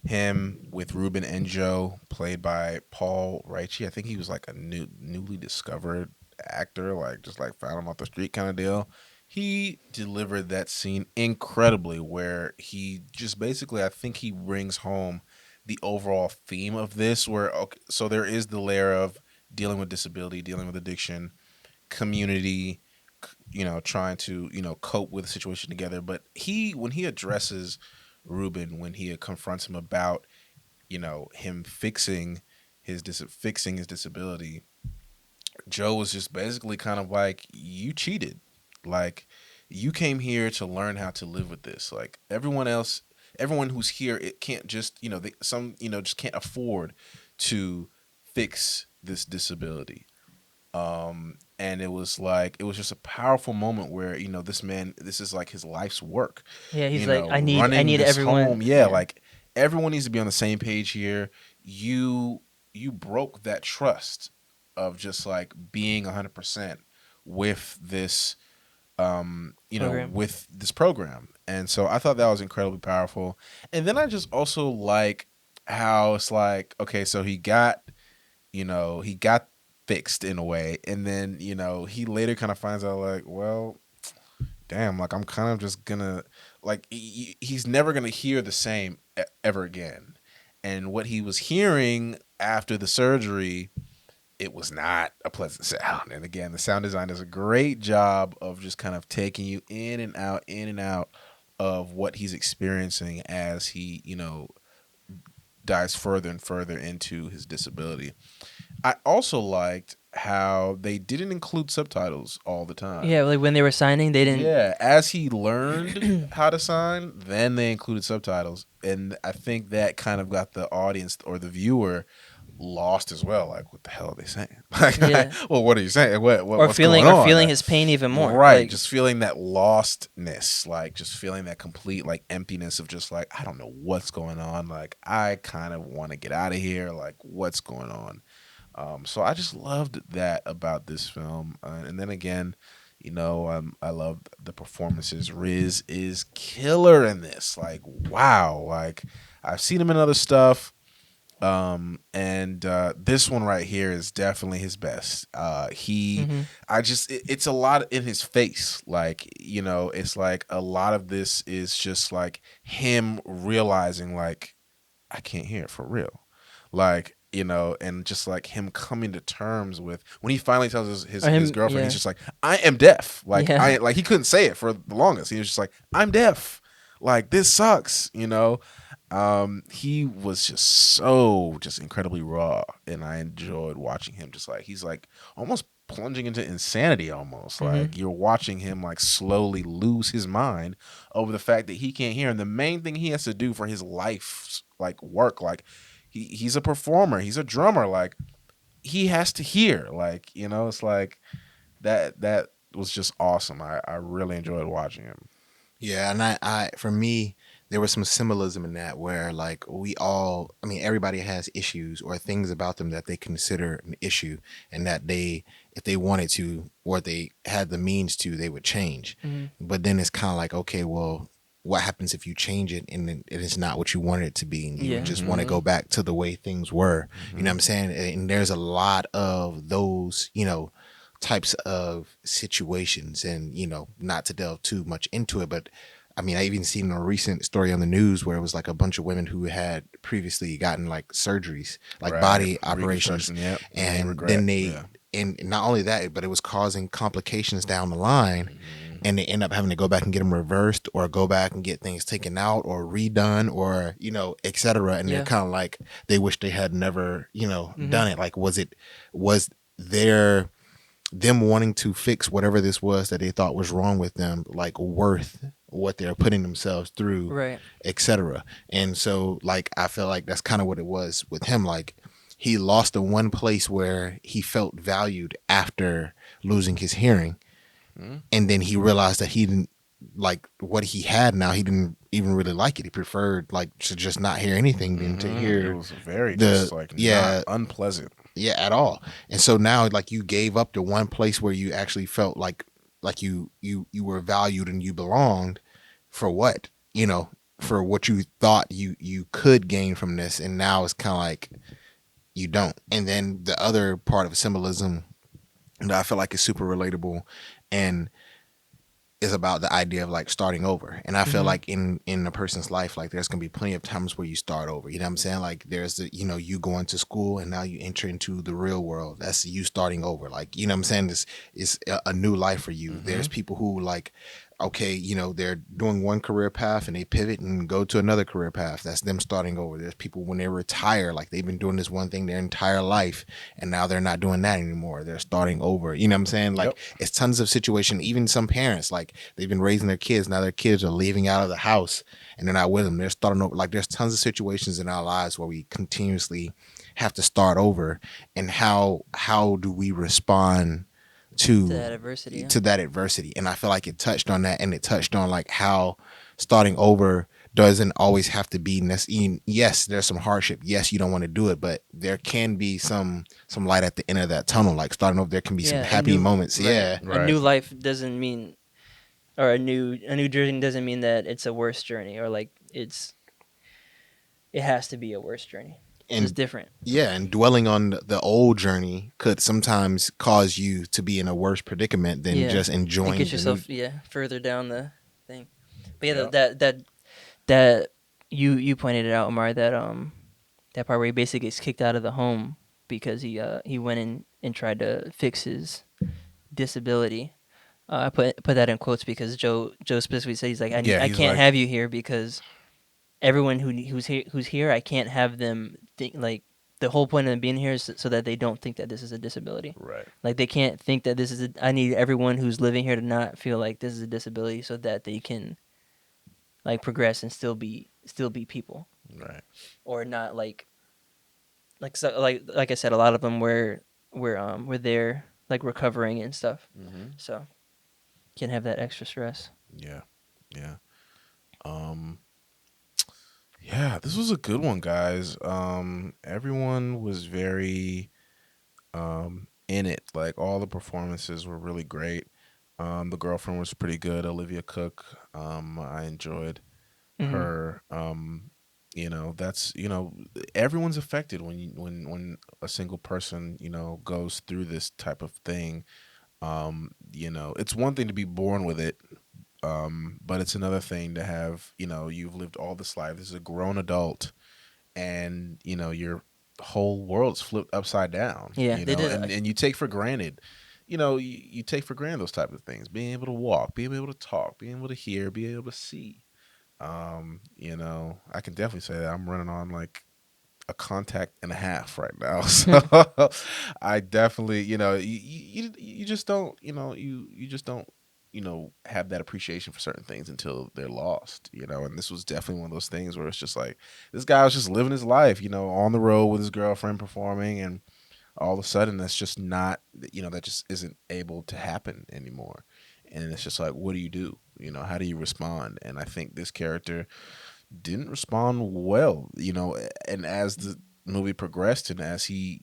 him, with Ruben and Joe, played by Paul Ricci. I think he was like a newly discovered actor, like just like found him off the street kind of deal. He delivered that scene incredibly, where he just basically, I think he brings home the overall theme of this. Where okay, so there is the layer of dealing with disability, dealing with addiction, community, trying to cope with the situation together. But when he addresses Ruben, when he confronts him about him fixing his disability, Joe was just basically kind of like, you cheated, like you came here to learn how to live with this. Like everyone who's here, it can't just some just can't afford to fix this disability. And it was just a powerful moment where this man, this is like his life's work, Yeah, he's like, I running need this everyone. home. Yeah, like everyone needs to be on the same page here. You broke that trust of just like being 100% with this Program. with this program. And so I thought that was incredibly powerful. And then I just also like how it's like, okay, so he got fixed in a way. And then, he later kind of finds out like, well, damn, like I'm kind of just gonna, like, he's never gonna hear the same ever again. And what he was hearing after the surgery, it was not a pleasant sound. And again, the sound design does a great job of just kind of taking you in and out of what he's experiencing as he, dives further and further into his disability. I also liked how they didn't include subtitles all the time. Yeah, like when they were signing, they didn't. Yeah, as he learned how to sign, then they included subtitles. And I think that kind of got the audience or the viewer lost as well. Like, what the hell are they saying? Like, Yeah. well, what are you saying? Or What's feeling going on? his pain even more. Right, Like, just feeling that lostness, like just feeling that complete like emptiness of just like, I don't know what's going on. Like, I kind of want to get out of here. Like, what's going on? So I just loved that about this film. And then again, I love the performances. Riz is killer in this. Like, wow. Like, I've seen him in other stuff. And this one right here is definitely his best. mhm. It's a lot in his face. Like, it's like a lot of this is just like him realizing like, I can't hear it for real. Like, and just like him coming to terms with when he finally tells his Or him, girlfriend, yeah. he's just like, I am deaf. Like, Yeah. like he couldn't say it for the longest. He was just like, I'm deaf. Like, this sucks. He was just so just incredibly raw, and I enjoyed watching him. Just like he's like almost plunging into insanity, almost like you're watching him like slowly lose his mind over the fact that he can't hear. And the main thing he has to do for his life, like work, like he's a performer, he's a drummer, like he has to hear, like it's like that was just awesome. I really enjoyed watching him. Yeah, and I for me, there was some symbolism in that where like we all, I mean, everybody has issues or things about them that they consider an issue, and that they, if they wanted to or they had the means to, they would change. Mhm. But then it's kind of like, okay, well, what happens if you change it and then it is not what you wanted it to be, and you Yeah. just want to go back to the way things were? You know what I'm saying? And there's a lot of those, types of situations, and not to delve too much into it, but I mean, I even seen a recent story on the news where it was like a bunch of women who had previously gotten like surgeries, like Right. body operations, Reconstruction, yep. And they and regret, then they, yeah. and not only that, but it was causing complications down the line, and they end up having to go back and get them reversed, or go back and get things taken out or redone, or etc. And Yeah. they're kind of like, they wish they had never done it. Like, was their them wanting to fix whatever this was that they thought was wrong with them, like, worth what they're putting themselves through, Right. etc. And so, like, I feel like that's kind of what it was with him. Like, he lost the one place where he felt valued after losing his hearing, and then he realized that he didn't like what he had now. He didn't even really like it. He preferred like to just not hear anything than to hear It was very the just like yeah not unpleasant. yeah at all. And so now, like, you gave up the one place where you actually felt like you were valued and you belonged, for what, for what you thought you could gain from this, and now it's kind of like you don't. And then the other part of symbolism that I feel like is super relatable and is about the idea of like starting over. And I feel like in a person's life, like, there's gonna be plenty of times where you start over. You know what I'm saying? Like, there's the, you going to school and now you enter into the real world. That's you starting over. Like, you know what I'm saying? This is a new life for you. There's people who, like, okay, they're doing one career path and they pivot and go to another career path. That's them starting over. There's people when they retire, like, they've been doing this one thing their entire life and now they're not doing that anymore. They're starting over. You know what I'm saying? Like, Yep. it's tons of situation. Even some parents, like, they've been raising their kids. Now their kids are leaving out of the house and they're not with them. They're starting over. Like, there's tons of situations in our lives where we continuously have to start over. And how do we respond to To that adversity. Yeah. to that adversity? And I feel like it touched on that, and it touched on like how starting over doesn't always have to be yes, there's some hardship. Yes, you don't want to do it, but there can be some light at the end of that tunnel. Like starting over, there can be some Yeah, happy moments. right. Yeah. A Right. new life doesn't mean, or a new journey doesn't mean that it's a worse journey, or like it has to be a worse journey. It's just And different. yeah, and dwelling on the old journey could sometimes cause you to be in a worse predicament than Yeah. just It enjoying gets the yourself further down the thing. But yeah, Yeah. that you pointed it out, Omar, that part where he basically gets kicked out of the home because he went in and tried to fix his disability. I put that in quotes because Joe specifically said he's like Yeah, I he's can't like, have you here because everyone who's here I can't have them think like the whole point of them being here is so that they don't think that this is a disability. right. Like they can't think that this is I need everyone who's living here to not feel like this is a disability so that they can like progress and still be people Right. or not so, like I said, a lot of them were there like recovering and stuff, so can't have that extra stress. Yeah. Yeah. Um, yeah, this was a good one, guys. Everyone was very in it. Like all the performances were really great. The girlfriend was pretty good, Olivia Cook. I enjoyed Mhm. her. That's everyone's affected when a single person goes through this type of thing. It's one thing to be born with it, but it's another thing to have you've lived all this life. This is a grown adult, and your whole world's flipped upside down. Yeah, they did. And you take for granted. You take for granted those type of things. Being able to walk, being able to talk, being able to hear, being able to see. I can definitely say that I'm running on like a contact and a half right now. So I definitely, you just don't, you just don't, have that appreciation for certain things until they're lost, and this was definitely one of those things where it's just like this guy was just living his life, on the road with his girlfriend performing, and all of a sudden that's just not, that just isn't able to happen anymore. And it's just like, what do you do? How do you respond? And I think this character didn't respond well, and as the movie progressed and as he,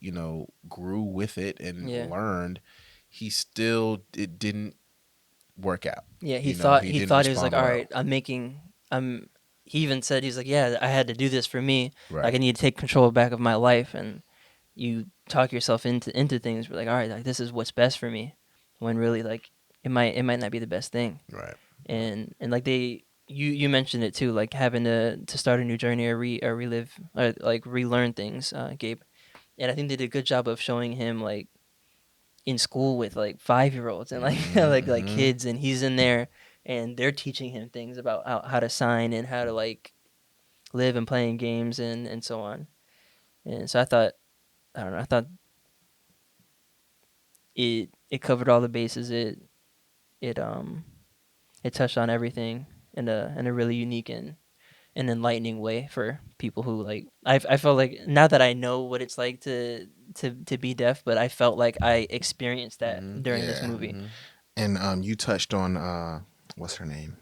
grew with it and Yeah. learned, it didn't work out. Yeah, he He didn't thought he was like, respond all well. right, I'm. He even said he's like, yeah, I had to do this for me. Like Right. I need to take control back of my life, and you talk yourself into things. We're like, all right, like this is what's best for me, when really like it might not be the best thing. Right. And like you mentioned it too, like having to start a new journey or relive or like relearn things, Gabe. And I think they did a good job of showing him like in school with like 5-year-olds and like like Mhm. kids, and he's in there and they're teaching him things about how to sign and how to like live and playing games and so on. And so I don't know, I thought it covered all the bases. It it touched on everything in a really unique and an enlightening way for people who like I felt like now that I know what it's like to be deaf, but I felt like I experienced that during this Yeah. movie. And you touched on what's her name?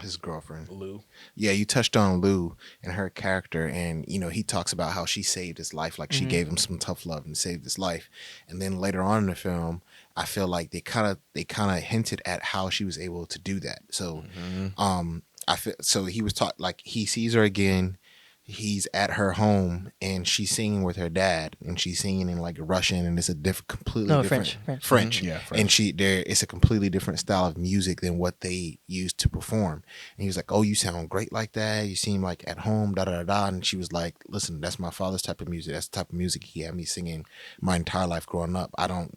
His girlfriend. Lou. Yeah, you touched on Lou and her character, and he talks about how she saved his life, like she gave him some tough love and saved his life. And then later on in the film, I feel like they kind of hinted at how she was able to do that. So, I feel so he was taught like he sees her again. He's at her home and she's singing with her dad, and she's singing in like Russian, and it's a completely No, different French. Yeah, and French. it's a completely different style of music than what they used to perform. And he was like, "Oh, you sound great like that. You seem like at home, da da da da." And she was like, "Listen, that's my father's type of music. That's the type of music he had me singing my entire life growing up.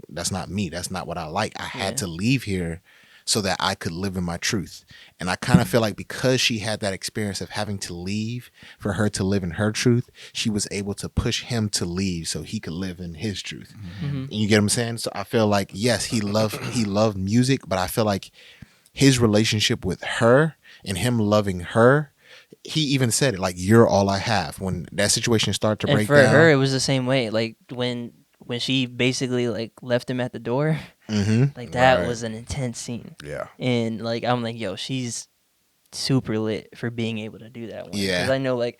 That's not me. That's not what I like. I had Yeah. to leave here so that I could live in my truth." And I kind of feel like because she had that experience of having to leave for her to live in her truth, she was able to push him to leave so he could live in his truth. Mhm. You get what I'm saying? So I feel like yes, he loved music, but I feel like his relationship with her and him loving her, he even said it like, "You're all I have." When that situation started to And break for down, her, it was the same way. Like when she basically like left him at the door, mm-hmm. like that Right. was an intense scene. Yeah. And like I'm like, yo, she's super lit for being able to do that one. Yeah. Because I know, like,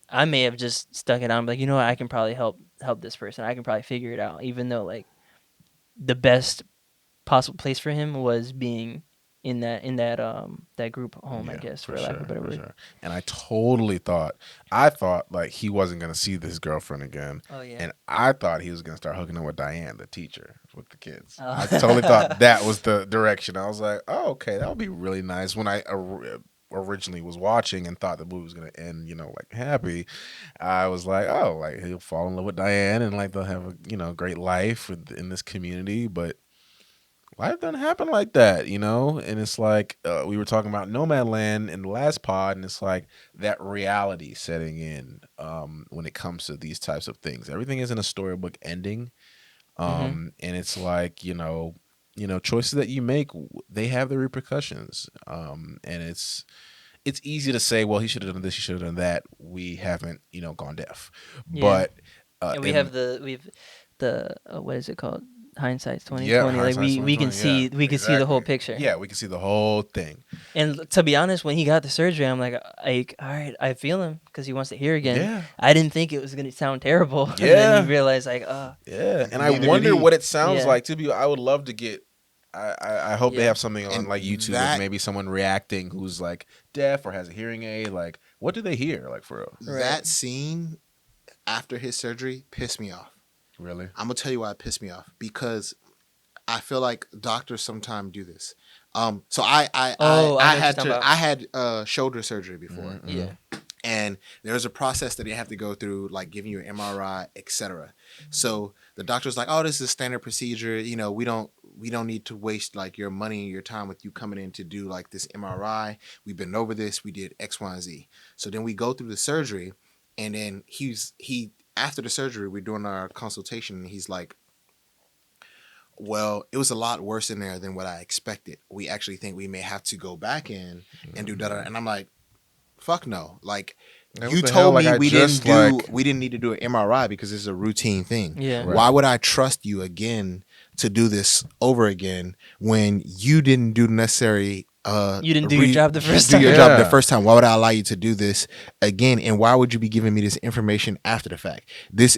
I may have just stuck it on, like, you know what, I can probably help this person. I can probably figure it out, even though, like, the best possible place for him was being in that group home, I guess, for lack of a better word. Sure. And I thought like he wasn't gonna see this girlfriend again. Oh yeah. And I thought he was gonna start hooking up with Diane, the teacher, with the kids. Oh. I totally thought that was the direction. I was like, oh, okay, that would be really nice. When I originally was watching and thought the movie was gonna end, like happy, I was like, oh, like he'll fall in love with Diane and like they'll have a great life in this community, but life doesn't happen like that, and it's like we were talking about Nomadland in the last pod, and it's like that reality setting in when it comes to these types of things. Everything isn't a storybook ending, and it's like choices that you make, they have the repercussions, and it's easy to say, well, he should have done this, he should have done that. We haven't gone deaf, Yeah. but And we have the what is it called? Hindsight's 20/20. Yeah, Like hindsight's we can 20/20, see yeah, we can see the whole exactly. picture. Yeah, we can see the whole thing. And to be honest, when he got the surgery, I'm like, all right, I feel him because he wants to hear again. Yeah. I didn't think it was gonna sound terrible. And Yeah. then you realize like, Yeah, and Neither I did wonder he. what it sounds Yeah. like to. I would love to get. I hope they Yeah. have something on And like YouTube that- of maybe someone reacting who's like deaf or has a hearing aid. Like, what do they hear? Like for real? Right. That scene after his surgery pissed me off. Really? I'm gonna tell you why it pissed me off, because I feel like doctors sometimes do this. So I Oh, I know what had you're talking I had shoulder surgery before, Mhm. yeah, and there's a process that you have to go through, like giving you an MRI, etc. So the doctor's like, "Oh, this is a standard procedure. We don't need to waste like your money and your time with you coming in to do like this MRI. We've been over this. We did X, Y, and Z." So then we go through the surgery, and then he after the surgery, we're doing our consultation, and he's like, well, it was a lot worse in there than what I expected. We actually think we may have to go back in and do that. And I'm like, fuck no. Like, Man, you what the hell? told Like, me I we just, we didn't need to do an MRI because it's a routine thing. yeah. Right. Why would I trust you again to do this over again when you didn't do necessary You didn't do your job the first do time. your job the Yeah. first time? Why would I allow you to do this again? And why would you be giving me this information after the fact?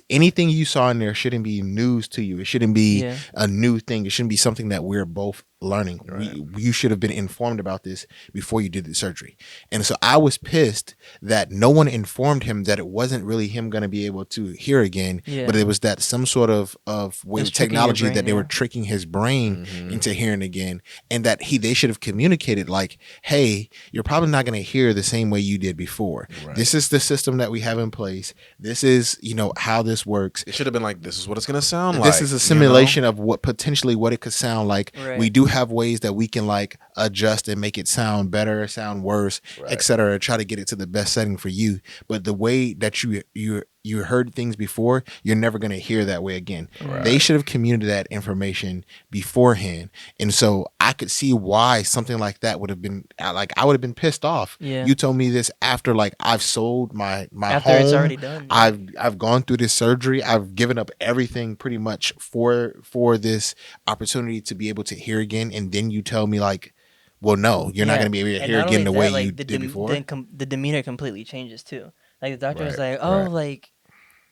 Anything you saw in there shouldn't be news to you. It shouldn't be Yeah. a new thing. It shouldn't be something that we're both learning. Right. You should have been informed about this before you did the surgery. And so I was pissed that no one informed him that it wasn't really him going to be able to hear again, Yeah. but it was that some sort of way It's of tricking your technology brain, that they were yeah. tricking his brain Mhm. into hearing again, and that they should have communicated like, hey, you're probably not going to hear the same way you did before. Right. This is the system that we have in place. This is how this works. It should have been like, this is what it's gonna sound like. This is a simulation of what it could sound like. Right. We do have ways that we can like adjust and make it sound better, sound worse, Right. etc. Try to get it to the best setting for you. But the way that you heard things before, you're never going to hear that way again. Right. They should have communicated that information beforehand. And so I could see why something like that would have been like, I would have been pissed off. Yeah. You told me this after like I've sold my After home. it's already done. I've gone through this surgery. I've given up everything pretty much for this opportunity to be able to hear again. And then you tell me like, well, no, you're not Yeah. going to be able to And hear not again only the way that, like, you the did before. the demeanor completely changes too. Like the doctor was Right, like, "Oh, right. like,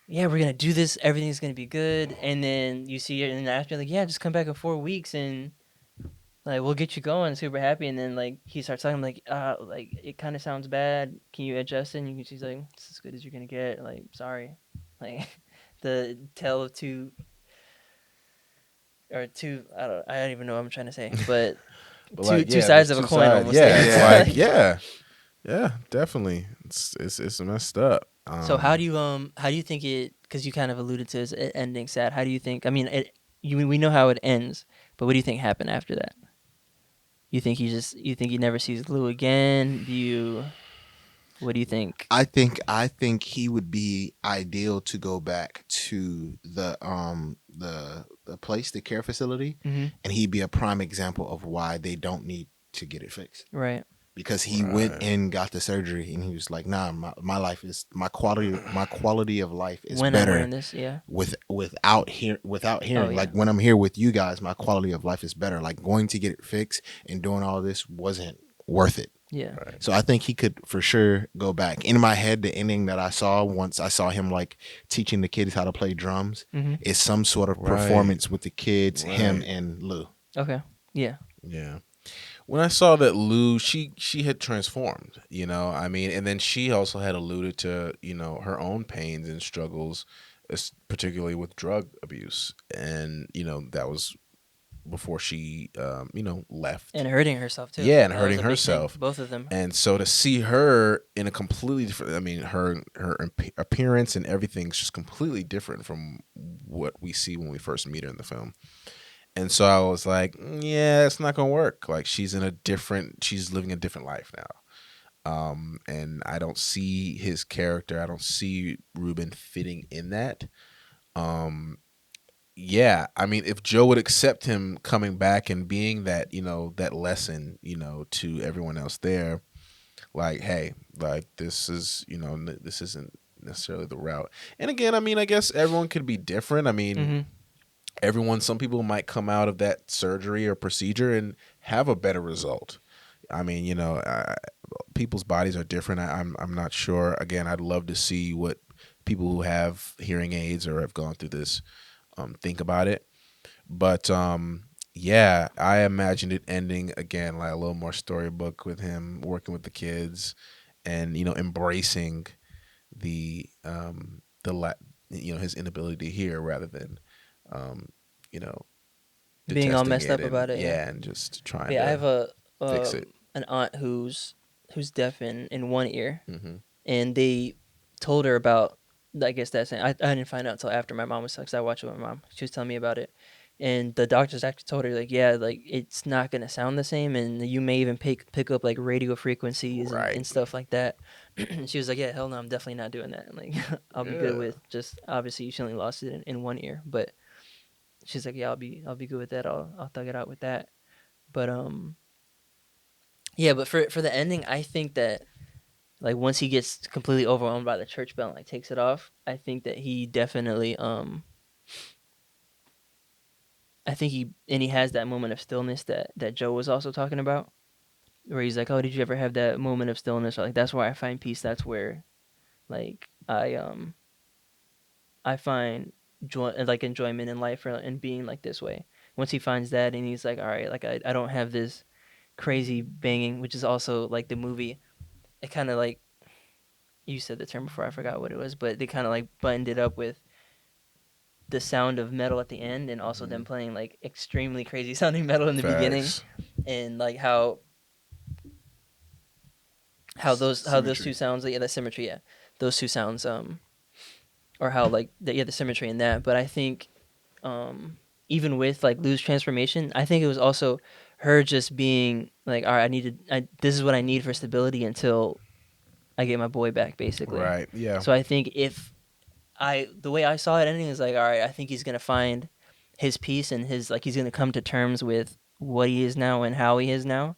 yeah, we're gonna do this. Everything's gonna be good." And then you see it, and after like, "Yeah, just come back in 4 weeks, and like we'll get you going." Super happy, and then like he starts talking like, like it kind of sounds bad. Can you adjust it? And she's like, "It's as good as you're gonna get." Like, sorry, like the tale of two. Or two, I don't even know what I'm trying to say, but But, two like, two yeah, sides there's of a two coin sides. almost. Yeah, there. it's It's like, yeah, definitely. It's messed up. So how do you think it? Because you kind of alluded to it ending sad. How do you think? I mean, we know how it ends, but what do you think happened after that? You think he never sees Lou again? What do you think? I think he would be ideal to go back to the place, the care facility, Mm-hmm. and he'd be a prime example of why they don't need to get it fixed. Right. Because he went and got the surgery, and he was like, "Nah, my life is my quality of life is When I'm better wearing this, yeah. without hearing. Oh, yeah. Like when I'm here with you guys, my quality of life is better. Like going to get it fixed and doing all this wasn't worth it Yeah. Right. So I think he could for sure go back. In my head, the ending that I saw once I saw him like teaching the kids how to play drums Mm-hmm. is some sort of Right. performance with the kids, him Right. and Lou. Okay. Yeah. Yeah. When I saw that Lou, she had transformed, you know. I mean, and then she also had alluded to, you know, her own pains and struggles, particularly with drug abuse, and you know that was before she, you know, left. And hurting herself too. Yeah, and That was hurting a big thing. herself. Both of them. And so to see her in a completely different, I mean, her appearance and everything's just completely different from what we see when we first meet her in the film. And so I was like, yeah, it's not gonna work. Like she's living a different life now. And I don't see his character. I don't see Ruben fitting in that. Um, yeah, I mean, if Joe would accept him coming back and being that, you know, that lesson, you know, to everyone else there, like, hey, like this is, you know, this isn't necessarily the route. And again, I mean, I guess everyone could be different. I mean, Mm-hmm. some people might come out of that surgery or procedure and have a better result. I mean, you know, people's bodies are different. I'm not sure. Again, I'd love to see what people who have hearing aids or have gone through this think about it. But yeah, I imagined it ending again like a little more storybook with him working with the kids, and you know, embracing the you know, his inability to hear rather than um, you know, Being all detesting messed it up and about it. Yeah. and just trying Yeah. I have to a fix it. an aunt who's deaf in one ear, Hmm. and they told her about. I guess that's I didn't find out until after my mom was because I watched it with my mom. She was telling me about it, and the doctors actually told her like, yeah, like it's not gonna sound the same, and you may even pick up like radio frequencies and Right. stuff like that. She was like, yeah, hell no, I'm definitely not doing that. Like, I'll be good Yeah. with just obviously she only lost it in one ear, but she's like, yeah, I'll be good with that. I'll thug it out with that. But yeah, but for the ending, I think that like once he gets completely overwhelmed by the church bell and like takes it off, I think that he definitely I think he has that moment of stillness that Joe was also talking about, where he's like, "Oh, did you ever have that moment of stillness?" Or like, "That's where I find peace. That's where, like, I find joy, like enjoyment in life, or and being like this way." Once he finds that, and he's like, "All right, like I don't have this crazy banging," which is also like the movie. It kind of like you said the term before, I forgot what it was, but they kind of like buttoned it up with the sound of metal at the end, and also them Mhm. playing like extremely crazy sounding metal in the beginning, Facts. and like how those two Symmetry. sounds, yeah, the symmetry, yeah, those two sounds, or how like the symmetry in that. But I think even with like Lou's transformation, I think it was also her just being like, all right, this is what I need for stability until I get my boy back, basically. Right. Yeah. So I think if the way I saw it ending is like, all right, I think he's gonna find his peace and his like he's gonna come to terms with what he is now and how he is now,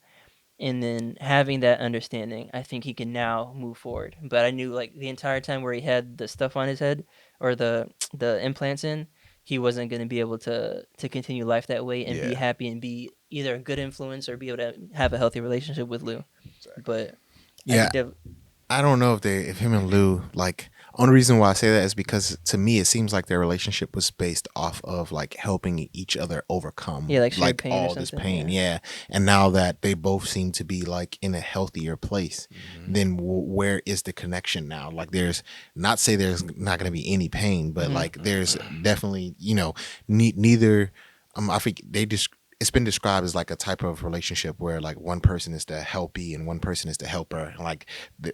and then having that understanding, I think he can now move forward. But I knew like the entire time where he had the stuff on his head or the implants in, he wasn't gonna be able to continue life that way and be Yeah. happy and be either a good influence or be able to have a healthy relationship with Lou. Exactly. But I Yeah, think that I don't know if him and Lou like only reason why I say that is because to me it seems like their relationship was based off of like helping each other overcome yeah, like shared like pain or all this something. pain. Yeah. Yeah, and now that they both seem to be like in a healthier place, Hmm. then where is the connection now? Like there's not say there's not going to be any pain, but Mhm. like there's definitely neither. I think they just it's been described as like a type of relationship where like one person is the helpy and one person is the helper, and like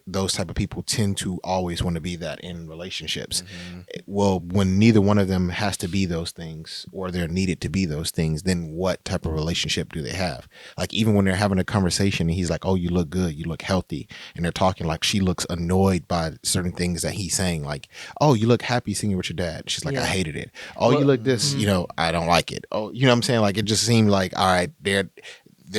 those type of people tend to always want to be that in relationships. Hmm. Well, when neither one of them has to be those things or they're needed to be those things, then what type of relationship do they have? Like even when they're having a conversation and he's like, "Oh, you look good, you look healthy," and they're talking like she looks annoyed by certain things that he's saying, like, "Oh, you look happy singing with your dad." She's like, "I Yeah. hated it." "Oh, you Well, look this, mhm. I don't like it." "Oh," you know what I'm saying? Like it just seemed like, all right, they're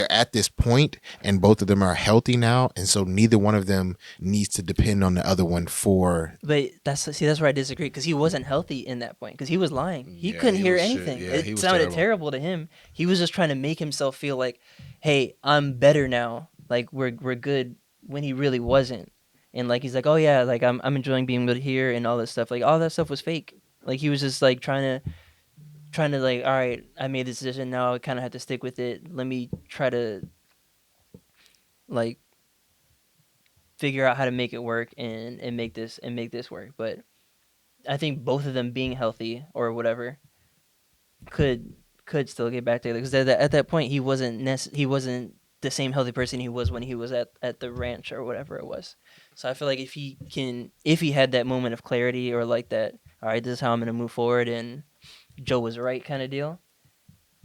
at this point and both of them are healthy now, and so neither one of them needs to depend on the other one for. But that's where I disagree because he wasn't healthy in that point because he was lying. He Yeah, couldn't he hear was shit. anything. Yeah, he It was sounded terrible. terrible to him. He was just trying to make himself feel like, hey, I'm better now. like we're good when he really wasn't. And like he's like, oh yeah, like I'm enjoying being good here and all this stuff. Like all that stuff was fake. Like he was just like trying to like, all right, I made this decision now. I kind of have to stick with it. Let me try to like figure out how to make it work and make this work. But I think both of them being healthy or whatever could still get back together because at that point he wasn't the same healthy person he was when he was at the ranch or whatever it was. So I feel like if he had that moment of clarity or like that, all right, this is how I'm gonna move forward, and Joe was right kind of deal,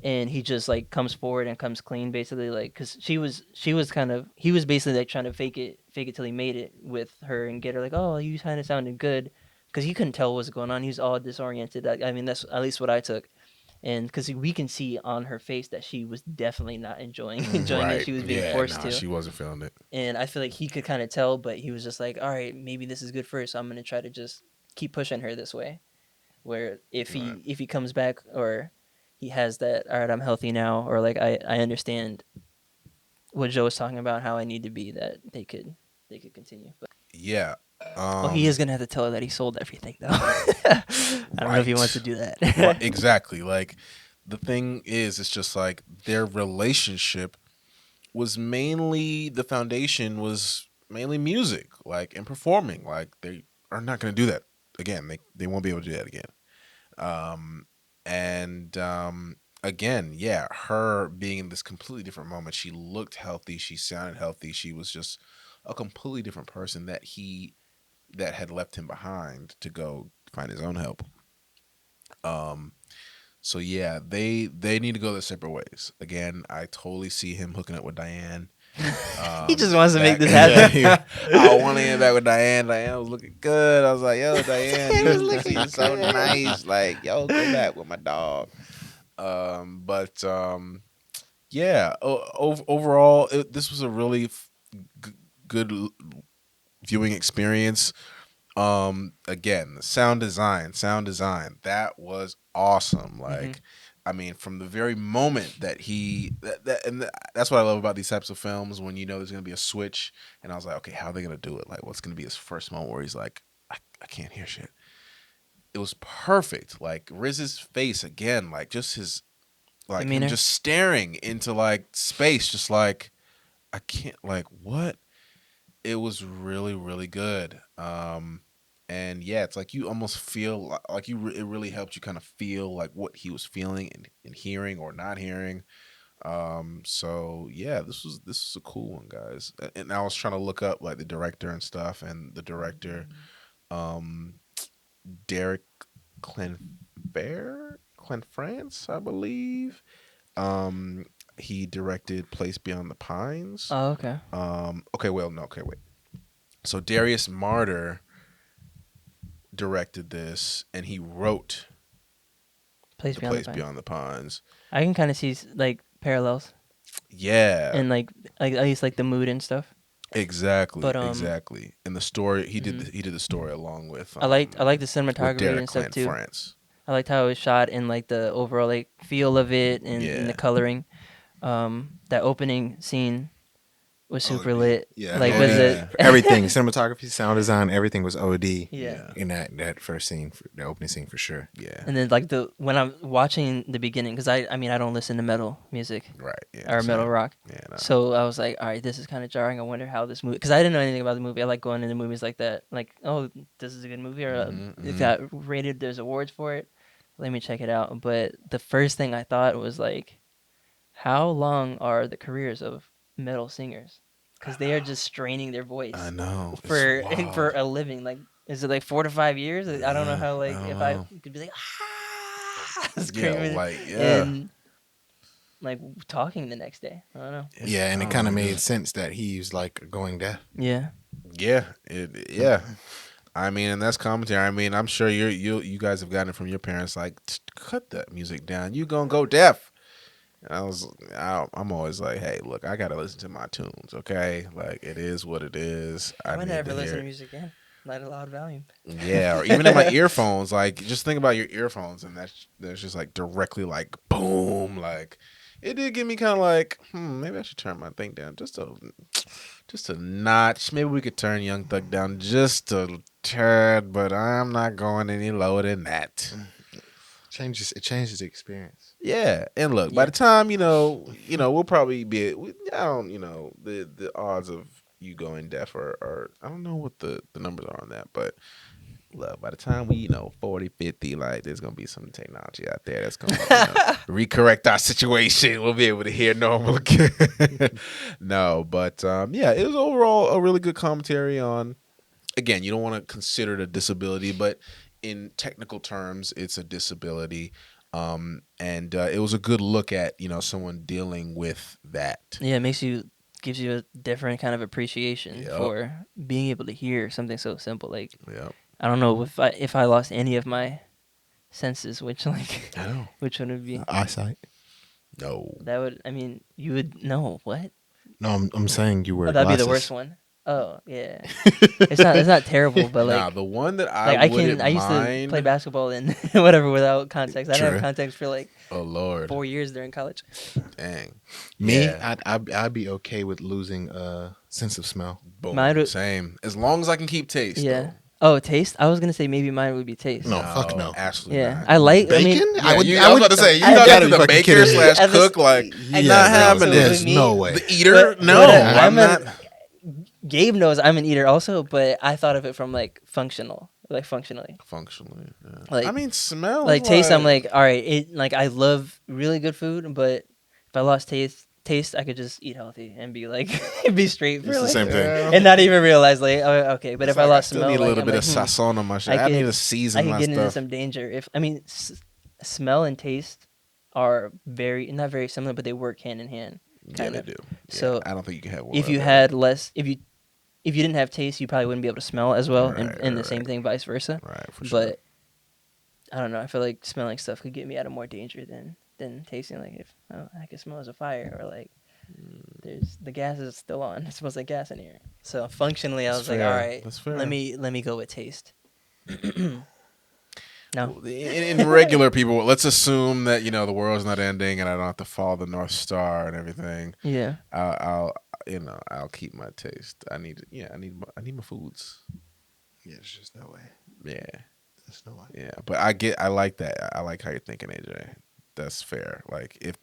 and he just like comes forward and comes clean basically, like because she was kind of he was basically like trying to fake it till he made it with her and get her like, oh, you kind of sounded good, because he couldn't tell what was going on. He was all disoriented. I mean, that's at least what I took. And because we can see on her face that she was definitely not enjoying it. Right. She was being Yeah, forced nah, to. she wasn't feeling it. And I feel like he could kind of tell, but he was just like, all right, maybe this is good for her, so I'm gonna try to just keep pushing her this way. Where Right. if he comes back or he has that, all right, I'm healthy now, or like I understand what Joe was talking about, how I need to be, that they could continue. But Yeah. well, he is gonna have to tell her that he sold everything though. I don't know if he wants to do that. Right, exactly. Like the thing is, it's just like their relationship was mainly the foundation was mainly music, like and performing. Like they are not going to do that again. They won't be able to do that again. Um, and again, yeah, her being in this completely different moment. She looked healthy. She sounded healthy. She was just a completely different person that had left him behind to go find his own help. Um, so yeah, they need to go their separate ways. Again, I totally see him hooking up with Diane. He just wants to make this Yeah, happen. yeah. I want to get back with Diane. Diane was looking good. I was like, yo, Diane, Diane was you looking seem so good. nice. Like, yo, go back with my dog. But yeah. Overall, this was a really g- good viewing experience. Again, the sound design, that was awesome. Like, I mean, from the very moment that that's what I love about these types of films, when you know there's gonna be a switch, and I was like, okay, how are they gonna do it? Like, what's gonna be his first moment where he's like, I can't hear shit. It was perfect. Like Riz's face again, like just his, like him Demeanor. just staring into like space, just like I can't, like what? It was really really good. And yeah, it's like you almost feel like it really helped you kind of feel like what he was feeling and hearing or not hearing. So yeah, this was a cool one, guys. And I was trying to look up like the director and stuff, and the director, um Derek Clenfrance, I believe. um he directed Place Beyond the Pines. Oh, okay. Okay, well, no, okay, wait. So Darius Martyr directed this, and he wrote Place The Beyond the Place Pines. Beyond the Pines. I can kind of see like parallels Yeah, and like at least like the mood and stuff. exactly, But exactly. And the story mhm. he did the story along with I liked the with cinematography Derek and stuff Clint too. France. I liked how it was shot and like the overall like feel of it and the Yeah, coloring. That opening scene was Oh, super lit. yeah. Like was it? yeah, Everything, cinematography, sound design, everything was OD Yeah. yeah, in that first scene, the opening scene for sure. yeah. And then like when I'm watching the beginning, because I mean I don't listen to metal music Right. Yeah. or metal Same. rock, Yeah. No. so I was like, all right, this is kind of jarring. I wonder how this movie, because I didn't know anything about the movie. I like going into movies like that, like, oh, this is a good movie, or it got rated. There's awards for it. Let me check it out. But the first thing I thought was like, how long are the careers of metal singers? Because they are just straining their voice I know. for It's for wild. a living. Like, is it like 4 to 5 years? I don't know Yeah. how. I Like, don't if I know. could be like Yeah. screaming Like yeah. and like talking the next day. I don't know. Yeah, and I it don't kind of know, made dude. sense that he's like going deaf. Yeah. Yeah. Yeah. I mean, and that's commentary. I mean, I'm sure you guys have gotten it from your parents. Like, cut that music down. You gonna go deaf. And I'm always like, hey, look, I gotta listen to my tunes, okay? Like, it is what it is. I I might need never to listen hear to it. music again. Not a loud volume. Yeah, or even in my earphones. Like, just think about your earphones, and that's just like directly like boom, like it did give me kind of like, maybe I should turn my thing down just a notch. Maybe we could turn Young Thug down just a tad, but I'm not going any lower than that. It changes the experience. Yeah, and look, by the time we'll probably be. I don't, the odds of you going deaf are I don't know what the numbers are on that, but look, by the time we 40, 50, like there's gonna be some technology out there that's gonna recorrect our situation. We'll be able to hear normal again. No, but yeah, it was overall a really good commentary on. Again, you don't want to consider it a disability, but in technical terms, it's a disability. And it was a good look at someone dealing with that. Yeah, gives you a different kind of appreciation for being able to hear something so simple. Like, I don't know if I lost any of my senses, which I know. which one would be Eyesight. No. that would you would know what? No, I'm saying you wear That'd glasses. be the worst one. Oh yeah, it's not terrible, but like the one that I wouldn't I used mind. to play basketball and whatever without context. I didn't True. have context for like Oh Lord, 4 years during college. dang. Me, Yeah. I'd be okay with losing sense of smell. Boom. Mine would- Same. As long as I can keep taste. Yeah. Though. Oh, taste. I was gonna say maybe mine would be taste. No, fuck no. Absolutely. Yeah, not. I like. I Bacon? mean, I was about to say you I gotta gotta be be the fucking baker kidding me. slash At this- cook. Like I not know, having so it. There's me- no way. The eater? But- No, but, I'm not. Gabe knows I'm an eater also, but I thought of it from like functionally. Functionally, yeah. Like- I mean, smell. Like taste, I'm like, all right. I love really good food, but if I lost taste, I could just eat healthy and be like, be straight for It's the like, same thing. Yeah. and not even realize like, oh, okay. But if I lost still smell, need a like, little I'm bit like, of sazon on my shit. I I need could- to I season could my get into stuff. some danger. If smell and taste are not very similar, but they work hand in hand. Yeah, kind they of. do. Yeah, So, I don't think you can have one. If you without had less, if you didn't have taste, you probably wouldn't be able to smell as well, and the Right, same thing vice versa. that. Right, for sure. But I don't know. I feel like smelling stuff could get me out of more danger than tasting. Like if I can smell as a fire, or like there's the gas is still on. It smells like gas in here. So functionally, I was That's like, fair. all right, That's fair. let me go with taste. No. In regular people, let's assume that the world's not ending and I don't have to follow the North Star and everything. Yeah. I'll keep my taste. I need my foods. Yeah, it's just no way. Yeah, There's no way. yeah. But I like that. I like how you're thinking, AJ. That's fair. Like if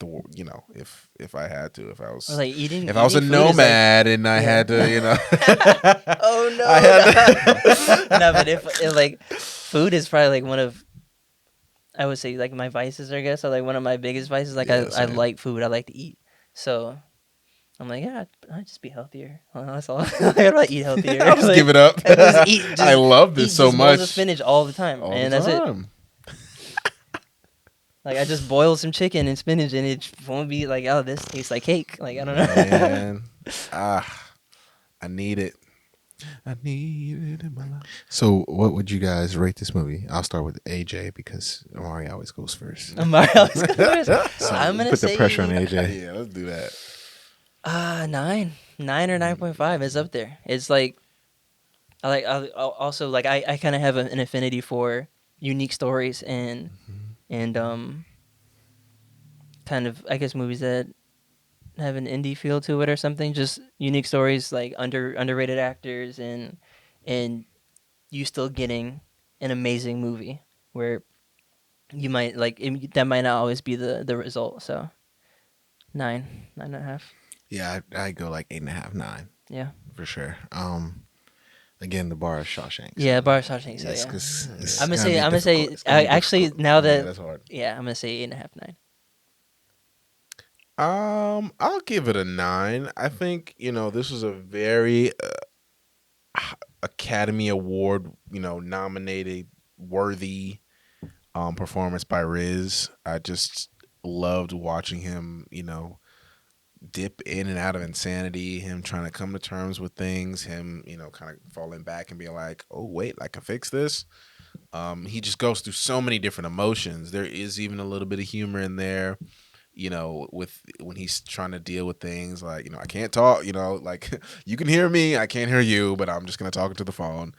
if I had to, if I was Or like eating. if I was a eating food is like- nomad and I had to, Oh no. I had No, but if like food is probably like one of, I would say like my vices, I guess, or like one of my biggest vices. Like Yeah, I same. like food. I like to eat. So I'm like, yeah, I'd just be healthier. Well, that's all. I'd probably eat healthier. I'll just Like, give it up. just eat- just I love this eat so just bowls of much. spinach all the time, All and the that's it. time. Like I just boil some chicken and spinach, and it won't be like, oh, this tastes like cake. Like I don't know. Man, I need it. I need it in my life. So, what would you guys rate this movie? I'll start with AJ because Amari always goes first. Mario is good. So I'm gonna Put say the pressure on AJ. Yeah, let's do that. 9 or 9.5 is up there. It's like I also like I kind of have an affinity for unique stories and kind of I guess movies that have an indie feel to it or something. Just unique stories, like underrated actors, and you still getting an amazing movie where you might that might not always be the result. So 9 and a half. Yeah, I go like 8.5, 9 Yeah. for sure. Again, the bar is Shawshank. Yeah, Bar Shawshank. So Yes, yeah. 'cause it's I'm gonna gonna be say difficult. It's gonna be actually difficult. now Yeah, that that's hard. I'm gonna say 8.5, 9. I'll give it a 9. I think this was a very Academy Award nominated worthy performance by Riz. I just loved watching him dip in and out of insanity, him trying to come to terms with things, him kind of falling back and being like, oh wait, I can fix this. He just goes through so many different emotions. There is even a little bit of humor in there, with when he's trying to deal with things like, I can't talk, like you can hear me, I can't hear you, but I'm just gonna talk into the phone.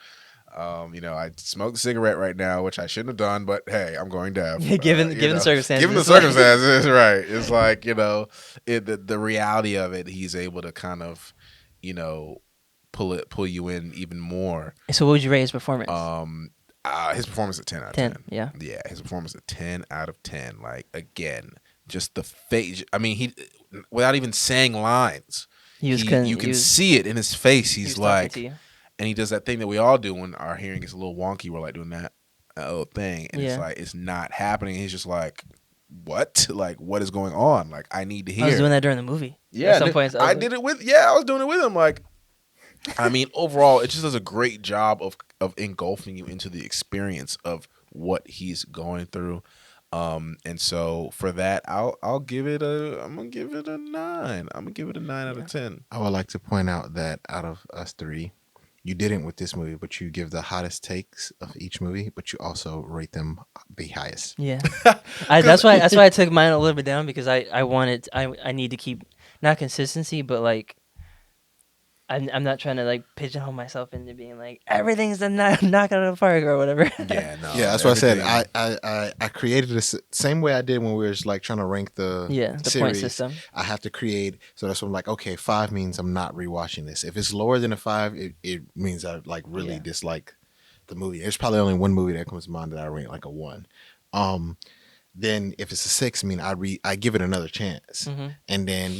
I smoked a cigarette right now, which I shouldn't have done, but hey, I'm going to have. Given you the know, circumstances. Given the circumstances, right? It's like the reality of it. He's able to kind of, pull you in even more. So, what would you rate his performance? His performance a 10 out of 10. 10. Yeah. Yeah, his performance a 10 out of 10. Like again, just the face. I mean, he without even saying lines, you can see it in his face. He's like, and he does that thing that we all do when our hearing gets a little wonky. We're like doing that little thing, and it's like it's not happening. He's just like, what? Like, what is going on? Like, I need to hear. I was doing that during the movie. Yeah, at some points, I did it with. Yeah, I was doing it with him. Like, I mean, overall, it just does a great job of engulfing you into the experience of what he's going through. And so for that, I'm gonna give it a 9. I'm gonna give it a 9 out of 10. I would like to point out that out of us three, you didn't with this movie, but you give the hottest takes of each movie, but you also rate them the highest. Yeah, that's why I took mine a little bit down, because I need to keep not consistency, but like I'm not trying to like pigeonhole myself into being like everything's a knock out of the park or whatever. Yeah, no. Yeah, that's what I said. I created this same way I did when we were just like trying to rank the the point system. I have to create, so that's what I'm like. Okay, 5 means I'm not rewatching this. If it's lower than a 5, it means I like really dislike the movie. There's probably only one movie that comes to mind that I rate like a 1. Then if it's a 6, I mean I give it another chance, and then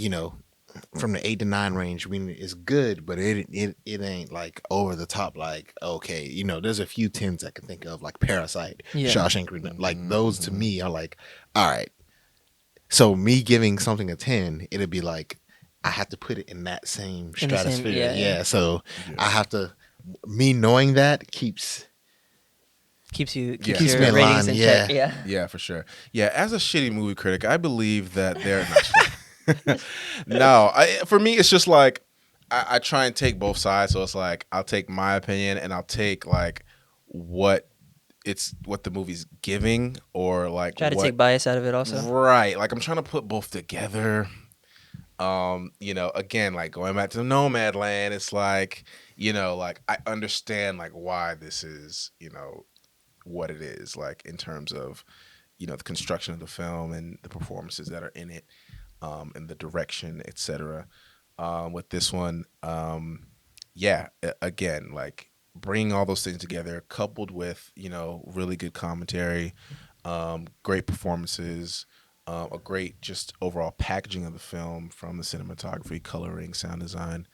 from the 8 to 9 range, I mean, it's good, but it ain't like over the top. Like, okay, there's a few 10s I can think of, like Parasite, Shawshank Redemption. Like those to me are like, all right. So me giving something a 10, it'd be like I have to put it in that same stratosphere. So I have to. Me knowing that keeps your me in ratings line. in check. Yeah, for sure. Yeah, as a shitty movie critic, I believe that they're not. No, for me, it's just like I try and take both sides. So it's like I'll take my opinion and I'll take like what the movie's giving, or like try to take bias out of it also. Right, like I'm trying to put both together. Again, like going back to the Nomadland, it's like like I understand like why this is what it is, like in terms of the construction of the film and the performances that are in it. And the direction, etc. With this one, again, like bringing all those things together, coupled with really good commentary, great performances, a great just overall packaging of the film, from the cinematography, coloring, sound design,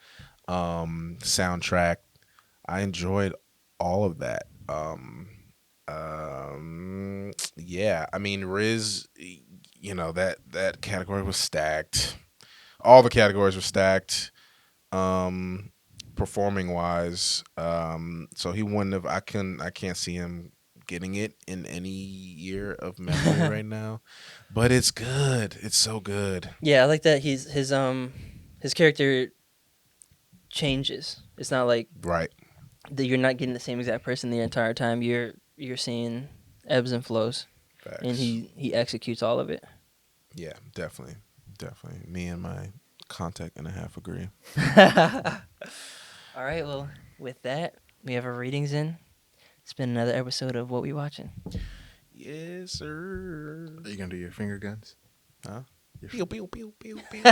soundtrack. I enjoyed all of that. I mean, Riz. That category was stacked. All the categories were stacked, performing wise. So he wouldn't have. I can't see him getting it in any year of memory right now. But it's good. It's so good. Yeah, I like that his character changes. It's not like right that you're not getting the same exact person the entire time. You're seeing ebbs and flows. Facts. And he executes all of it. Yeah, definitely. Me and my contact and a half agree. All right, well, with that, we have our readings in. It's been another episode of What We Watching. Yes, sir. Are you gonna do your finger guns? Huh? Your pew, pew, pew, pew, pew.